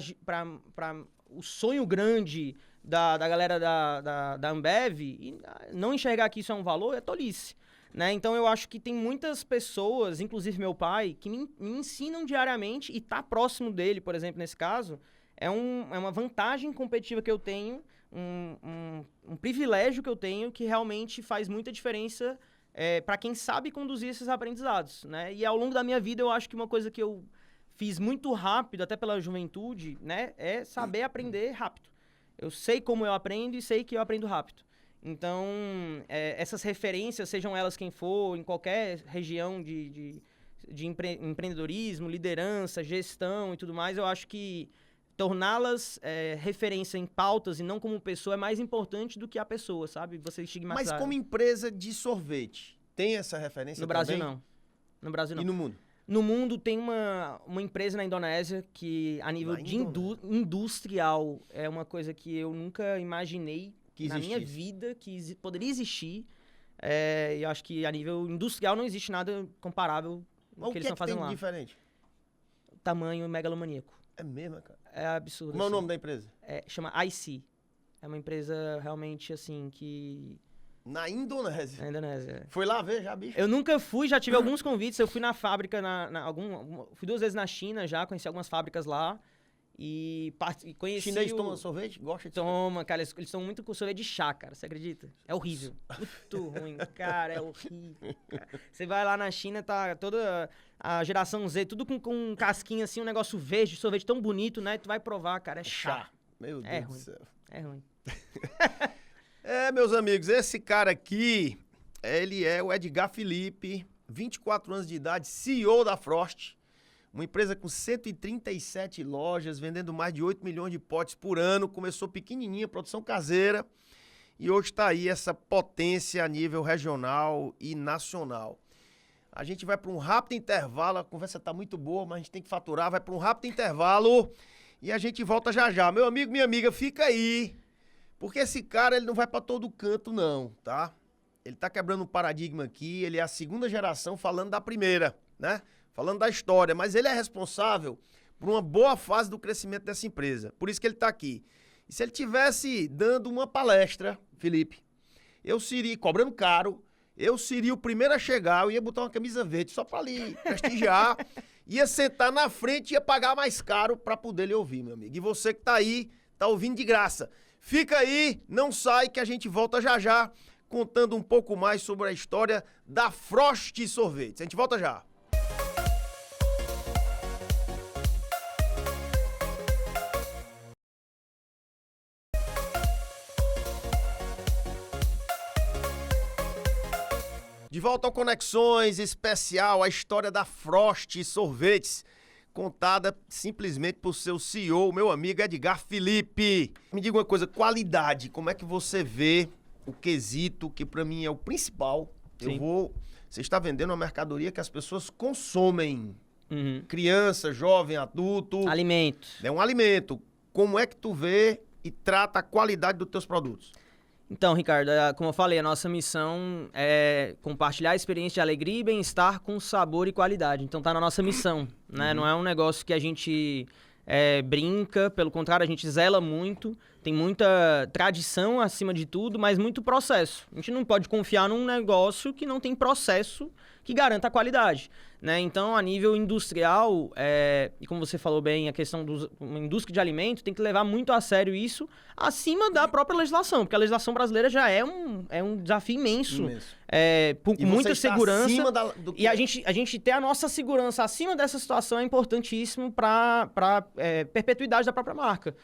o sonho grande da galera da Ambev e não enxergar que isso é um valor, é tolice. Né? Então, eu acho que tem muitas pessoas, inclusive meu pai, que me ensinam diariamente, e tá próximo dele, por exemplo, nesse caso, é uma vantagem competitiva que eu tenho, um privilégio que eu tenho, que realmente faz muita diferença para quem sabe conduzir esses aprendizados. Né? E ao longo da minha vida, eu acho que uma coisa que eu fiz muito rápido, até pela juventude, né, é saber aprender rápido. Eu sei como eu aprendo e sei que eu aprendo rápido. Então, essas referências, sejam elas quem for, em qualquer região de empreendedorismo, liderança, gestão e tudo mais, eu acho que torná-las referência em pautas e não como pessoa é mais importante do que a pessoa, sabe? Você estigmatizar. Mas como empresa de sorvete, tem essa referência no Brasil também? não. No Brasil não. E no mundo? No mundo tem uma empresa na Indonésia que, a nível de industrial, é uma coisa que eu nunca imaginei na minha vida que poderia existir. Eu acho que a nível industrial não existe nada comparável ao que eles estão fazendo lá. O que tem de diferente? Tamanho megalomaníaco. É mesmo, cara? É absurdo. Qual é o nome da empresa? Chama IC. É uma empresa realmente assim que... Na Indonésia? Na Indonésia. Foi lá ver já, bicho? Eu nunca fui, já tive alguns convites. Eu fui na fábrica, fui 2 vezes na China já, conheci algumas fábricas lá. E conheci. Chinês toma sorvete? Gosta de sorvete? Toma, cara, eles são muito com sorvete de chá, cara, você acredita? É horrível. Muito ruim, cara, é horrível. Cara. Você vai lá na China, tá toda a geração Z, tudo com casquinha assim, um negócio verde, sorvete tão bonito, né? Tu vai provar, cara, é chá. Meu Deus do céu. É ruim. Meus amigos, esse cara aqui, ele é o Edgar Felipe, 24 anos de idade, CEO da Frost. Uma empresa com 137 lojas, vendendo mais de 8 milhões de potes por ano. Começou pequenininha, produção caseira. E hoje está aí essa potência a nível regional e nacional. A gente vai para um rápido intervalo. A conversa está muito boa, mas a gente tem que faturar. Vai para um rápido intervalo e a gente volta já já. Meu amigo, minha amiga, fica aí. Porque esse cara, ele não vai pra todo canto, não, tá? Ele tá quebrando um paradigma aqui, ele é a segunda geração falando da primeira, né? Falando da história, mas ele é responsável por uma boa fase do crescimento dessa empresa. Por isso que ele tá aqui. E se ele tivesse dando uma palestra, Felipe, eu seria, cobrando caro, eu seria o primeiro a chegar, eu ia botar uma camisa verde só pra ali prestigiar, ia sentar na frente e ia pagar mais caro pra poder lhe ouvir, meu amigo. E você que tá aí, tá ouvindo de graça. Fica aí, não sai que a gente volta já já, contando um pouco mais sobre a história da Frost Sorvetes. A gente volta já. De volta ao Conexões especial, a história da Frost Sorvetes, contada simplesmente por seu CEO, meu amigo Edgar Felipe. Me diga uma coisa, qualidade, como é que você vê o quesito, que pra mim é o principal? Sim. Você está vendendo uma mercadoria que as pessoas consomem. Uhum. Criança, jovem, adulto. Alimento. É um alimento. Como é que tu vê e trata a qualidade dos teus produtos? Então, Ricardo, como eu falei, a nossa missão é compartilhar a experiência de alegria e bem-estar com sabor e qualidade. Então, tá na nossa missão, né? Não é um negócio que a gente brinca, pelo contrário, a gente zela muito, tem muita tradição acima de tudo, mas muito processo. A gente não pode confiar num negócio que não tem processo que garanta a qualidade, né? Então, a nível industrial, e como você falou bem, a questão da indústria de alimento tem que levar muito a sério isso acima da própria legislação, porque a legislação brasileira já é um desafio imenso. Com muita segurança. E a gente ter a nossa segurança acima dessa situação é importantíssimo para perpetuidade da própria marca.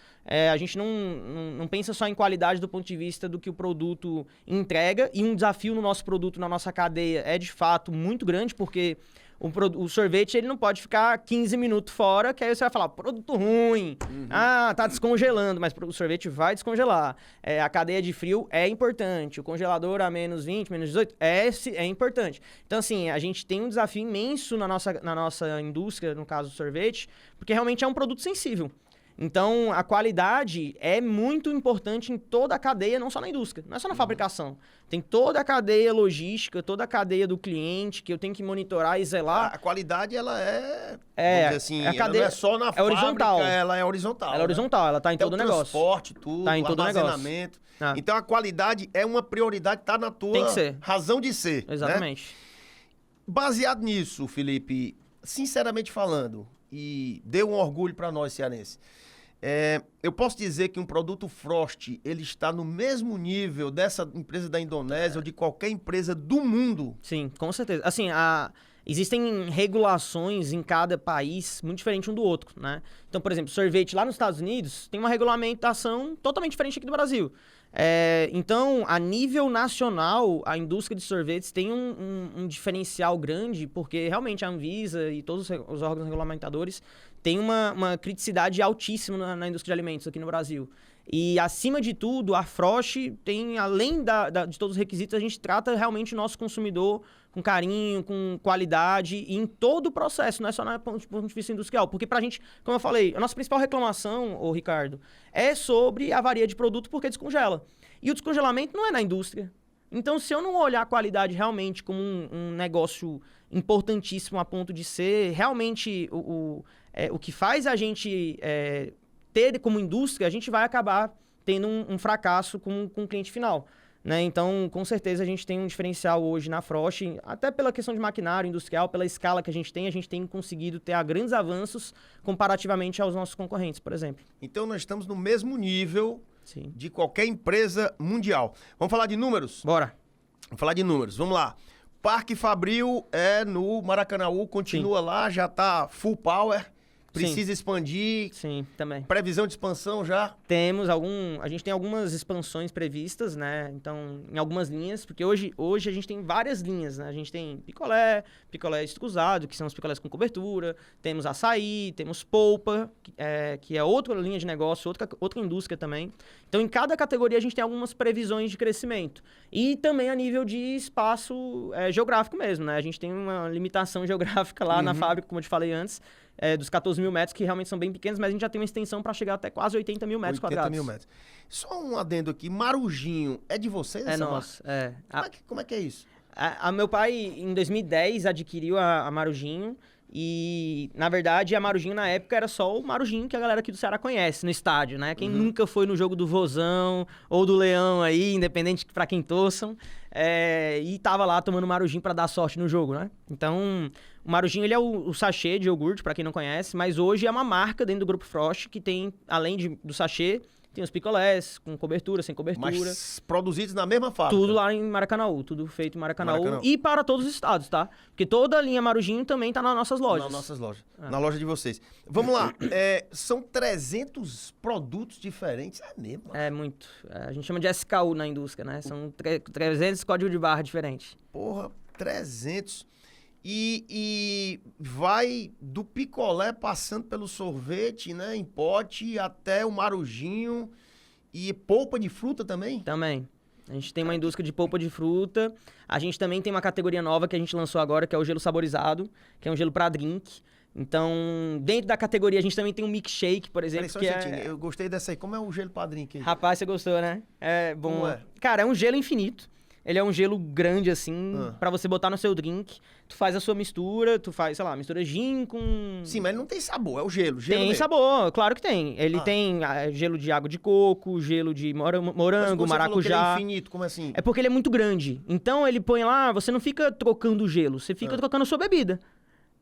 A gente não pensa só em qualidade do ponto de vista do que o produto entrega, e um desafio no nosso produto, na nossa cadeia, é de fato muito grande, porque o sorvete ele não pode ficar 15 minutos fora, que aí você vai falar, produto ruim, tá descongelando, mas o sorvete vai descongelar. A cadeia de frio é importante, o congelador a menos 20, menos 18 é importante. Então, assim, a gente tem um desafio imenso na nossa indústria, no caso do sorvete, porque realmente é um produto sensível. Então, a qualidade é muito importante em toda a cadeia, não só na indústria, não é só na fabricação. Tem toda a cadeia logística, toda a cadeia do cliente, que eu tenho que monitorar e zelar. A qualidade, ela vamos dizer assim, a cadeia ela não é só na fábrica, horizontal. Ela é horizontal. Ela é horizontal, ela tá em todo o negócio. Transporte, tudo, tá em todo armazenamento. Então, a qualidade é uma prioridade, tá na tua razão de ser. Exatamente. Né? Baseado nisso, Felipe, sinceramente falando, e deu um orgulho para nós cearenses, eu posso dizer que um produto Frost, ele está no mesmo nível dessa empresa da Indonésia ou de qualquer empresa do mundo? Sim, com certeza. Assim, existem regulações em cada país muito diferente um do outro, né? Então, por exemplo, sorvete lá nos Estados Unidos tem uma regulamentação totalmente diferente aqui do Brasil. Então, a nível nacional, a indústria de sorvetes tem um diferencial grande, porque realmente a Anvisa e todos os órgãos regulamentadores têm uma criticidade altíssima na indústria de alimentos aqui no Brasil. E, acima de tudo, a Frost tem, além de todos os requisitos, a gente trata realmente o nosso consumidor com carinho, com qualidade, e em todo o processo, não é só do ponto de vista industrial. Porque pra gente, como eu falei, a nossa principal reclamação, Ricardo, é sobre a avaria de produto porque descongela. E o descongelamento não é na indústria. Então, se eu não olhar a qualidade realmente como um negócio importantíssimo a ponto de ser realmente o que faz a gente ter como indústria, a gente vai acabar tendo um fracasso com o cliente final. Né? Então, com certeza, a gente tem um diferencial hoje na Frost, até pela questão de maquinário industrial, pela escala que a gente tem conseguido ter grandes avanços comparativamente aos nossos concorrentes, por exemplo. Então, nós estamos no mesmo nível Sim. de qualquer empresa mundial. Vamos falar de números? Bora. Vamos falar de números, vamos lá. Parque Fabril no Maracanãú, continua lá, já tá full power. Precisa expandir? Sim, também. Previsão de expansão já? A gente tem algumas expansões previstas, né? Então, em algumas linhas, porque hoje a gente tem várias linhas, né? A gente tem picolé extrusado, que são os picolés com cobertura, temos açaí, temos polpa, que é outra linha de negócio, outra indústria também. Então, em cada categoria a gente tem algumas previsões de crescimento. E também a nível de espaço geográfico mesmo, né? A gente tem uma limitação geográfica lá na fábrica, como eu te falei antes, dos 14 mil metros, que realmente são bem pequenos, mas a gente já tem uma extensão para chegar até quase 80 mil metros quadrados. 80 mil metros. Só um adendo aqui, Marujinho é de vocês? É nosso, Como é que é isso? Meu pai, em 2010, adquiriu a Marujinho. E, na verdade, a Marujinho, na época, era só o Marujinho que a galera aqui do Ceará conhece no estádio, né? Quem nunca foi no jogo do Vozão ou do Leão aí, independente pra quem torçam, e tava lá tomando Marujinho pra dar sorte no jogo, né? Então, o Marujinho, ele é o sachê de iogurte, pra quem não conhece, mas hoje é uma marca dentro do Grupo Frost que tem, além do sachê, tem os picolés, com cobertura, sem cobertura. Mas produzidos na mesma fábrica? Tudo lá em Maracanaú, tudo feito em Maracanaú. E para todos os estados, tá? Porque toda a linha Marujinho também tá nas nossas lojas. Nas nossas lojas. Na loja de vocês. Vamos lá. São 300 produtos diferentes. É mesmo? É muito. A gente chama de SKU na indústria, né? São 300 códigos de barra diferentes. Porra, 300. E vai do picolé passando pelo sorvete, né? Em pote até o marujinho. E polpa de fruta também? Também. A gente tem uma indústria de polpa de fruta. A gente também tem uma categoria nova que a gente lançou agora, que é o gelo saborizado, que é um gelo para drink. Então, dentro da categoria, a gente também tem um milkshake, por exemplo. Eu gostei dessa aí. Como é o gelo para drink aí? Rapaz, você gostou, né? É bom. Como é? Cara, é um gelo infinito. Ele é um gelo grande, assim, pra você botar no seu drink. Tu faz a sua mistura, tu faz, sei lá, mistura gin com... Sim, mas ele não tem sabor, é o gelo. Tem mesmo. Sabor, claro que tem. Ele tem gelo de água de coco, gelo de morango, maracujá. Ele é infinito, como assim? É porque ele é muito grande. Então ele põe lá, você não fica trocando o gelo, você fica trocando a sua bebida.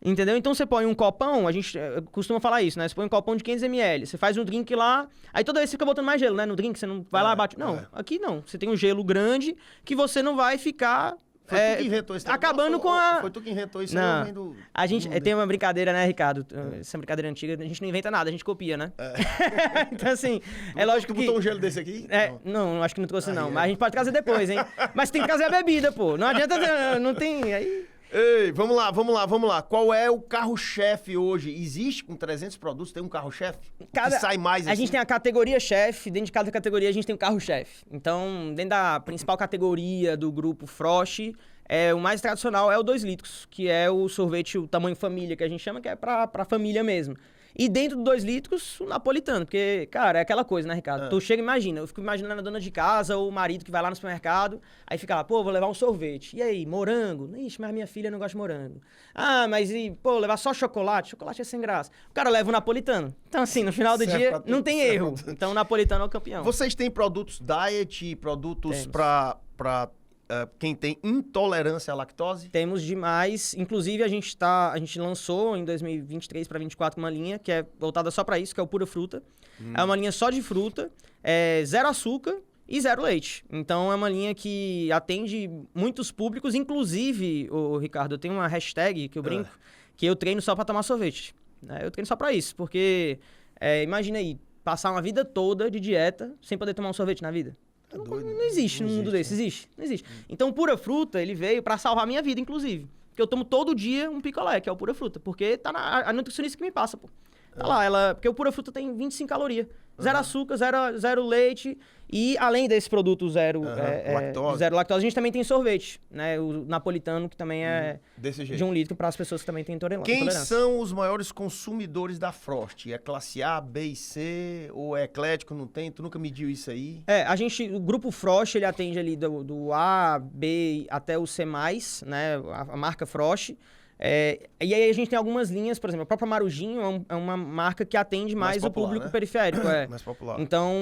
Entendeu? Então você põe um copão, a gente costuma falar isso, né? Você põe um copão de 500 ml, você faz um drink lá, aí toda vez você fica botando mais gelo, né? No drink, você não vai lá e bate. Não, aqui não. Você tem um gelo grande que você não vai ficar... Foi tu que inventou isso. Acabando com a... Foi tu que inventou isso. Não. A gente tem uma brincadeira, né, Ricardo? Essa brincadeira antiga, a gente não inventa nada, a gente copia, né? Então, assim, é lógico que... Tu botou um gelo desse aqui? Não, acho que não trouxe não. Mas a gente pode trazer depois, hein? Mas tem que trazer a bebida, pô. Não adianta... Não tem... Aí... Ei, vamos lá. Qual é o carro-chefe hoje? Existe com 300 produtos, tem um carro-chefe? Que sai mais assim? A gente tem a categoria chefe, dentro de cada categoria a gente tem o carro-chefe. Então, dentro da principal categoria do grupo Frost, o mais tradicional é o 2 litros, que é o sorvete, o tamanho família que a gente chama, que é pra família mesmo. E dentro do 2 litros, o napolitano, porque, cara, é aquela coisa, né, Ricardo? Tu chega e imagina, eu fico imaginando a dona de casa ou o marido que vai lá no supermercado, aí fica lá, pô, vou levar um sorvete. E aí, morango? Ixi, mas minha filha não gosta de morango. Ah, mas levar só chocolate? Chocolate é sem graça. O cara leva o napolitano. Então, assim, no final do dia, não tem erro. Então, o napolitano é o campeão. Vocês têm produtos diet, produtos pra quem tem intolerância à lactose? Temos demais. Inclusive, a gente lançou em 2023 para 2024 uma linha que é voltada só para isso, que é o Pura Fruta. É uma linha só de fruta, zero açúcar e zero leite. Então, é uma linha que atende muitos públicos. Inclusive, Ricardo, eu tenho uma hashtag que eu brinco, que eu treino só para tomar sorvete. Eu treino só para isso, porque imagina aí, passar uma vida toda de dieta sem poder tomar um sorvete na vida. Não existe num mundo desse, existe. Não existe. Então, o Pura Fruta, ele veio pra salvar a minha vida, inclusive. Porque eu tomo todo dia um picolé, que é o Pura Fruta. Porque tá a nutricionista que me passa, pô. Tá lá, porque o Pura Fruta tem 25 calorias. Zero açúcar, zero leite. E além desse produto zero lactose, a gente também tem sorvete, né? O napolitano, que também é de 1 litro para as pessoas que também têm intolerância. Quem são os maiores consumidores da Frost? É classe A, B e C? Ou é eclético, não tem? Tu nunca mediu isso aí? O grupo Frost, ele atende ali do A, B até o C+, né? A marca Frost. E aí a gente tem algumas linhas, por exemplo, a própria Marujinho é uma marca que atende mais popular, o público, né? Periférico. Mais popular. Então,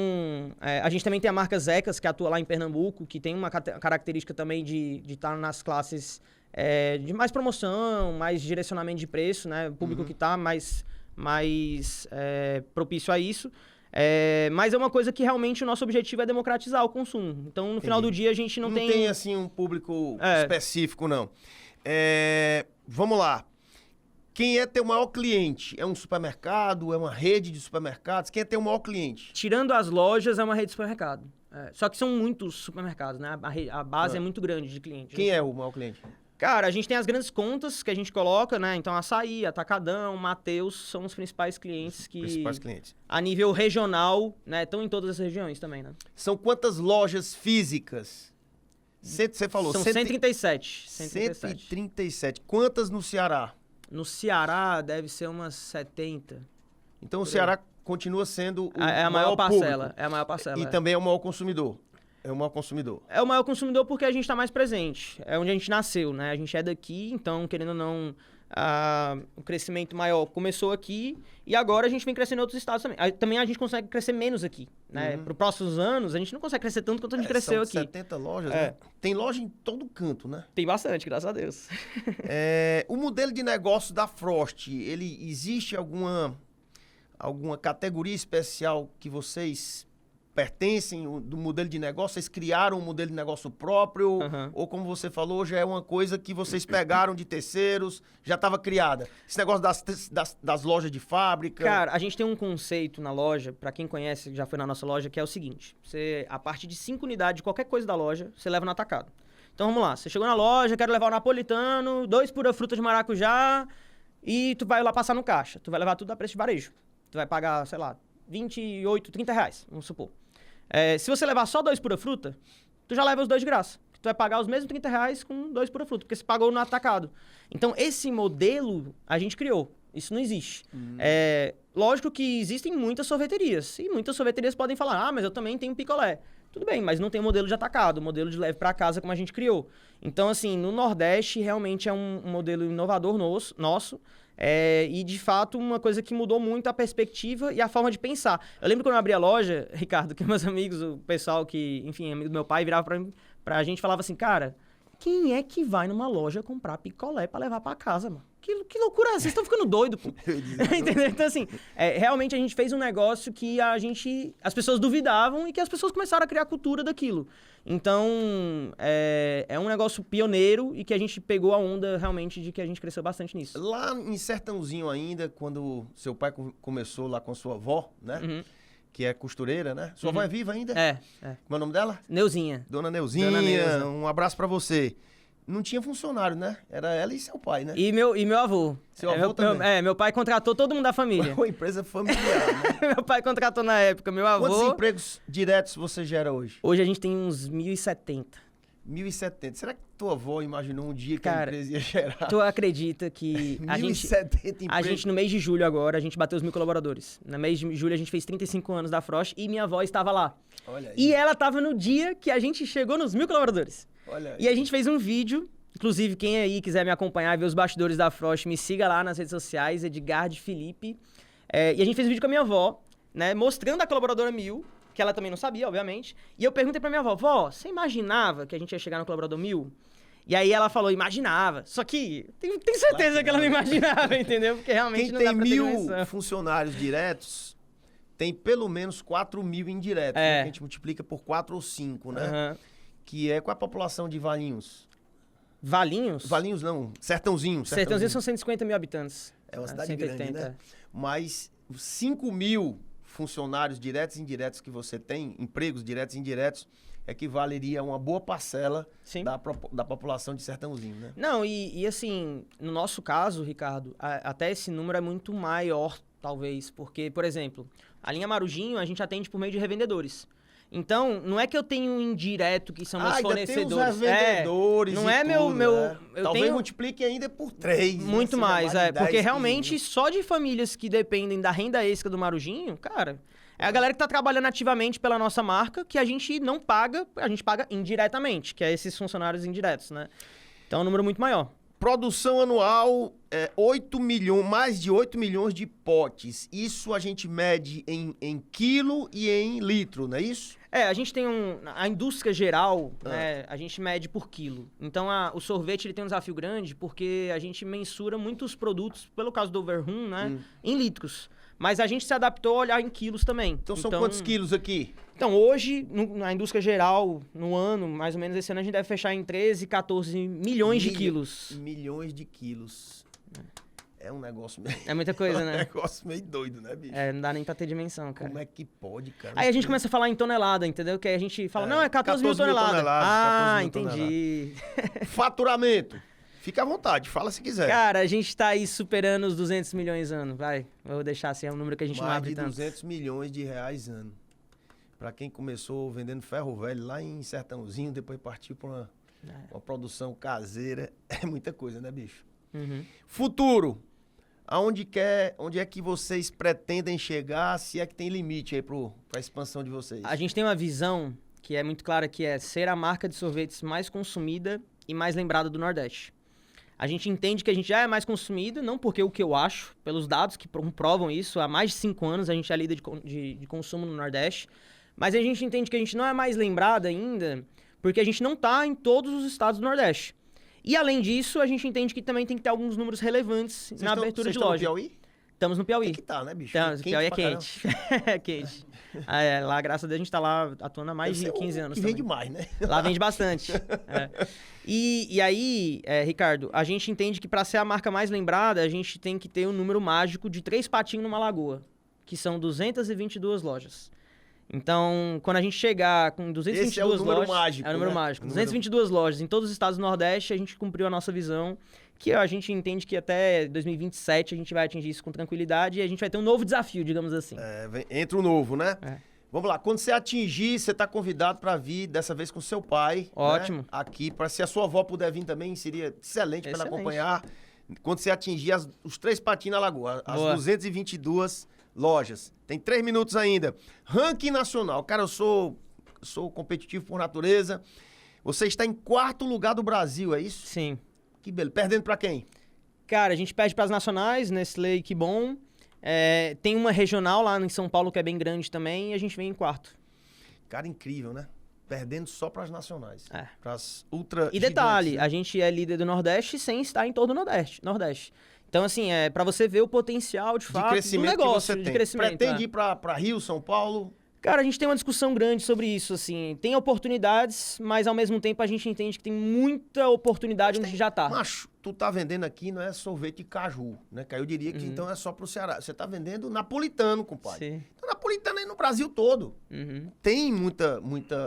a gente também tem a marca Zecas, que atua lá em Pernambuco, que tem uma característica também de estar nas classes de mais promoção, mais direcionamento de preço, né? O público que está mais propício a isso. Mas é uma coisa que realmente o nosso objetivo é democratizar o consumo. Então, no final do dia, a gente não tem... Não tem, assim, um público específico, não. Vamos lá. Quem é teu maior cliente? É um supermercado? É uma rede de supermercados? Quem é teu maior cliente? Tirando as lojas, é uma rede de supermercado. Só que são muitos supermercados, né? A base é muito grande de clientes. Quem é o maior cliente? Cara, a gente tem as grandes contas que a gente coloca, né? Então, Açaí, Atacadão, Mateus são os principais clientes a nível regional, né? Estão em todas as regiões também, né? São quantas lojas físicas? Você falou... São 137. 137. Quantas no Ceará? No Ceará deve ser umas 70. Então o Ceará continua sendo o É a maior parcela. É a maior parcela. E também é o maior consumidor. É o maior consumidor. É o maior consumidor porque a gente está mais presente. É onde a gente nasceu, né? A gente é daqui, então, querendo ou não, o crescimento maior começou aqui e agora a gente vem crescendo em outros estados também. Também a gente consegue crescer menos aqui, né? Para os próximos anos, a gente não consegue crescer tanto quanto a gente cresceu aqui. 70 lojas, né? Tem loja em todo canto, né? Tem bastante, graças a Deus. O modelo de negócio da Frost, ele existe alguma categoria especial que vocês pertencem do modelo de negócio? Vocês criaram um modelo de negócio próprio? Ou como você falou, já é uma coisa que vocês pegaram de terceiros, já estava criada? Esse negócio das lojas de fábrica? Cara, a gente tem um conceito na loja, para quem conhece, já foi na nossa loja, que é o seguinte. Você, a partir de 5 unidades de qualquer coisa da loja, você leva no atacado. Então vamos lá, você chegou na loja, quero levar o napolitano, 2 pura fruta de maracujá e tu vai lá passar no caixa. Tu vai levar tudo a preço de varejo. Tu vai pagar, sei lá, 28, 30 reais, vamos supor. Se você levar só 2 pura fruta, tu já leva os 2 de graça. Tu vai pagar os mesmos 30 reais com 2 pura fruta, porque você pagou no atacado. Então, esse modelo a gente criou. Isso não existe. Lógico que existem muitas sorveterias. E muitas sorveterias podem falar, mas eu também tenho picolé. Tudo bem, mas não tem modelo de atacado, modelo de leve para casa como a gente criou. Então, assim, no Nordeste, realmente é um modelo inovador nosso. E, de fato, uma coisa que mudou muito a perspectiva e a forma de pensar. Eu lembro quando eu abri a loja, Ricardo, que meus amigos, o pessoal que, enfim, amigo do meu pai, virava pra gente e falava assim, cara, quem é que vai numa loja comprar picolé pra levar pra casa, mano? Que loucura é essa? Vocês estão ficando doidos, pô. Entendeu? Então, assim, realmente a gente fez um negócio que as pessoas duvidavam e que as pessoas começaram a criar a cultura daquilo. Então, é um negócio pioneiro e que a gente pegou a onda realmente de que a gente cresceu bastante nisso. Lá em Sertãozinho ainda, quando seu pai começou lá com sua avó, né? Que é costureira, né? Sua avó é viva ainda? É. Como é o nome dela? Neuzinha. Dona Neuzinha. Um abraço pra você. Não tinha funcionário, né? Era ela e seu pai, né? E meu avô. Seu avô também? Meu pai contratou todo mundo da família. Uma empresa familiar, né? Meu pai contratou na época, meu avô... Quantos empregos diretos você gera hoje? Hoje a gente tem uns 1.070. 1.070. Será que tua avó imaginou um dia que a empresa ia gerar? Tu acredita que 1.070 empregos? A gente, no mês de julho agora, a gente bateu os 1.000 colaboradores. No mês de julho a gente fez 35 anos da Frost e minha avó estava lá. Olha aí. E ela estava no dia que a gente chegou nos 1.000 colaboradores. Olha aí. E a gente fez um vídeo, inclusive quem aí quiser me acompanhar e ver os bastidores da Frost, me siga lá nas redes sociais, Edgar de Felipe. E a gente fez um vídeo com a minha avó, né, mostrando a colaboradora 1000, que ela também não sabia, obviamente. E eu perguntei pra minha avó, vó, você imaginava que a gente ia chegar no colaborador 1000? E aí ela falou, imaginava. Só que tem certeza que ela não imaginava, entendeu? Porque realmente não dá pra ter dimensão. Quem tem 1.000 funcionários diretos, tem pelo menos 4.000 indiretos. Né? A gente multiplica por 4 ou 5, né? Que é com a população de Valinhos. Valinhos? Valinhos não, Sertãozinho. Sertãozinho são 150 mil habitantes. É uma cidade 180, grande, né? Mas 5.000 funcionários diretos e indiretos que você tem, empregos diretos e indiretos, equivaleria a uma boa parcela da população de Sertãozinho, né? Não, e assim, no nosso caso, Ricardo, até esse número é muito maior, talvez, porque, por exemplo, a linha Marujinho a gente atende por meio de revendedores. Então, não é que eu tenho um indireto que são meus fornecedores. Tem os revendedores não é tudo, meu... Né? Talvez multiplique ainda por 3. Muito mais, porque 10, realmente 15. Só de famílias que dependem da renda extra do Marujinho, cara, é a galera que tá trabalhando ativamente pela nossa marca, que a gente não paga, a gente paga indiretamente, que é esses funcionários indiretos, né? Então é um número muito maior. Produção anual, 8 milhões, mais de 8 milhões de potes. Isso a gente mede em quilo e em litro, não é isso? A gente tem a indústria geral, né, a gente mede por quilo. Então, o sorvete ele tem um desafio grande porque a gente mensura muitos produtos, pelo caso do Overroom, né, em litros. Mas a gente se adaptou a olhar em quilos também. Então são quantos quilos aqui? Então, hoje, na indústria geral, no ano, mais ou menos esse ano, a gente deve fechar em 13, 14 milhões de quilos. Milhões de quilos. É um negócio meio... É muita coisa, né? É um negócio meio doido, né, bicho? Não dá nem pra ter dimensão, cara. Como é que pode, cara? Aí a gente começa a falar em tonelada, entendeu? Que aí a gente fala, não, é 14 mil toneladas. Entendi. Faturamento. Fica à vontade, fala se quiser. Cara, a gente tá aí superando os 200 milhões ano, vai. Eu vou deixar assim, é um número que a gente não abre tanto. Mais de 200 milhões de reais ano. Pra quem começou vendendo ferro velho lá em Sertãozinho, depois partiu pra uma produção caseira, é muita coisa, né, bicho? Futuro. Onde é que vocês pretendem chegar, se é que tem limite aí para a expansão de vocês? A gente tem uma visão que é muito clara, que é ser a marca de sorvetes mais consumida e mais lembrada do Nordeste. A gente entende que a gente já é mais consumida, não porque o que eu acho, pelos dados que comprovam isso, há mais de 5 anos a gente é líder de consumo no Nordeste, mas a gente entende que a gente não é mais lembrada ainda porque a gente não está em todos os estados do Nordeste. E, além disso, a gente entende que também tem que ter alguns números relevantes na abertura de loja. Vocês estão no Piauí? Estamos no Piauí. Tem que tá, né, bicho? Estamos, o Piauí é quente. É quente. Lá, graças a Deus, a gente tá lá atuando há mais de 15 anos. E vende mais, né? Lá vende bastante. E aí, Ricardo, a gente entende que para ser a marca mais lembrada, a gente tem que ter um número mágico de 3 patinhos numa lagoa, que são 222 lojas. Então, quando a gente chegar com 222 Esse é o número lojas... mágico, É o número mágico. 222 lojas em todos os estados do Nordeste, a gente cumpriu a nossa visão, que a gente entende que até 2027 a gente vai atingir isso com tranquilidade e a gente vai ter um novo desafio, digamos assim. Entra um novo, né? É. Vamos lá, quando você atingir, você tá convidado para vir, dessa vez com seu pai. Ótimo. Né? Aqui, para se a sua avó puder vir também, seria excelente para ela acompanhar. Quando você atingir os 3 patinhos na lagoa, as 222 lojas. Tem 3 minutos ainda. Ranking nacional. Cara, eu sou competitivo por natureza. Você está em 4º lugar do Brasil, é isso? Sim. Que beleza. Perdendo para quem? Cara, a gente perde para as nacionais, Nestlé e Que Bom. Tem uma regional lá em São Paulo que é bem grande também e a gente vem em 4º. Cara, incrível, né? Perdendo só para as nacionais. Para as ultra E detalhe, gigantes, né? A gente é líder do Nordeste sem estar em todo o Nordeste. Então, assim, para você ver o potencial, de fato, do negócio, de crescimento. Pretende ir para Rio, São Paulo? Cara, a gente tem uma discussão grande sobre isso, assim. Tem oportunidades, mas ao mesmo tempo a gente entende que tem muita oportunidade onde a gente já tá. Macho, tu tá vendendo aqui, não é sorvete de caju, né? Eu diria que então é só pro Ceará. Você tá vendendo napolitano, compadre. Sim. Então, napolitano aí no Brasil todo. Tem muita...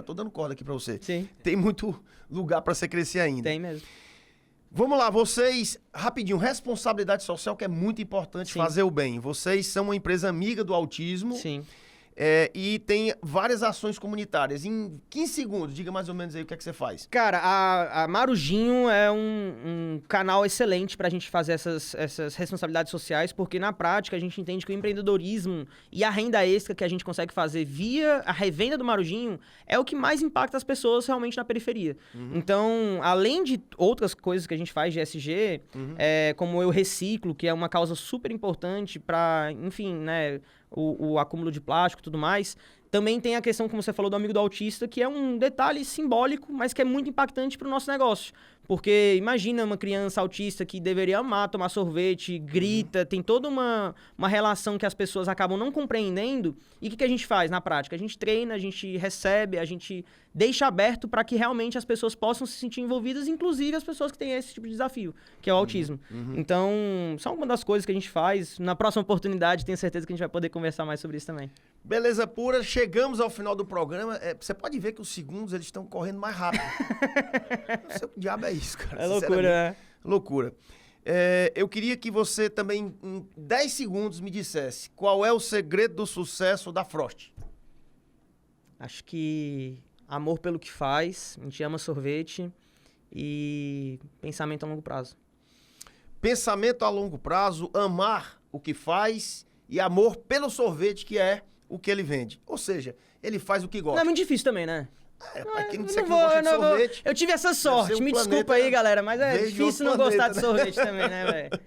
Tô dando corda aqui pra você. Sim. Tem muito lugar pra você crescer ainda. Tem mesmo. Vamos lá, vocês, rapidinho, responsabilidade social, que é muito importante fazer o bem. Vocês são uma empresa amiga do autismo. Sim. E tem várias ações comunitárias. Em 15 segundos, diga mais ou menos aí o que é que você faz. Cara, a Marujinho é um canal excelente pra gente fazer essas responsabilidades sociais, porque na prática a gente entende que o empreendedorismo e a renda extra que a gente consegue fazer via a revenda do Marujinho é o que mais impacta as pessoas realmente na periferia. Então, além de outras coisas que a gente faz de ESG, como Eu Reciclo, que é uma causa super importante pra, enfim, né... O acúmulo de plástico e tudo mais. Também tem a questão, como você falou, do amigo do autista, que é um detalhe simbólico, mas que é muito impactante para o nosso negócio. Porque imagina uma criança autista que deveria amar tomar sorvete, grita, tem toda uma relação que as pessoas acabam não compreendendo. E o que a gente faz na prática? A gente treina, a gente recebe, a gente deixa aberto para que realmente as pessoas possam se sentir envolvidas, inclusive as pessoas que têm esse tipo de desafio, que é o autismo. Então, são uma das coisas que a gente faz. Na próxima oportunidade, tenho certeza que a gente vai poder conversar mais sobre isso também. Beleza pura, chegamos ao final do programa. Você pode ver que os segundos eles estão correndo mais rápido. Não sei o que diabo é isso, cara. É loucura, né? Loucura. Eu queria que você também, em 10 segundos, me dissesse qual é o segredo do sucesso da Frost. Acho que amor pelo que faz, a gente ama sorvete e pensamento a longo prazo. Pensamento a longo prazo, amar o que faz e amor pelo sorvete, que é o que ele vende. Ou seja, ele faz o que gosta. Não é muito difícil também, né? Pra quem não gosta de sorvete... Eu tive essa sorte, me desculpa aí, galera, mas é difícil não gostar de sorvete também, né, velho?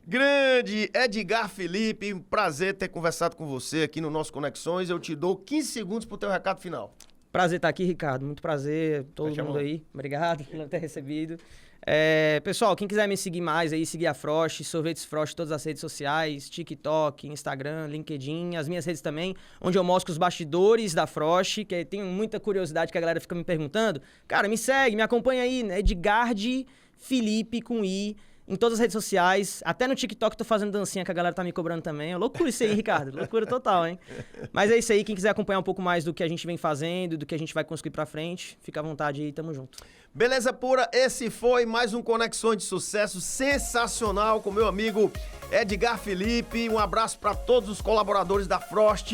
Grande Edgar Felipe, um prazer ter conversado com você aqui no nosso Conexões. Eu te dou 15 segundos pro teu recado final. Prazer estar aqui, Ricardo. Muito prazer, todo mundo aí. Obrigado por ter recebido. Pessoal, quem quiser me seguir mais aí, seguir a Frost, Sorvetes Frost, todas as redes sociais, TikTok, Instagram, LinkedIn, as minhas redes também, onde eu mostro os bastidores da Frost, que tenho muita curiosidade que a galera fica me perguntando. Cara, me segue, me acompanha aí, né? Edgarde Felipe com I, em todas as redes sociais, até no TikTok tô fazendo dancinha que a galera tá me cobrando também. É loucura isso aí, Ricardo, loucura total, hein? Mas é isso aí, quem quiser acompanhar um pouco mais do que a gente vem fazendo, do que a gente vai construir pra frente, fica à vontade aí, tamo junto. Beleza pura, esse foi mais um Conexões de Sucesso sensacional com meu amigo Edgar Felipe. Um abraço para todos os colaboradores da Frost.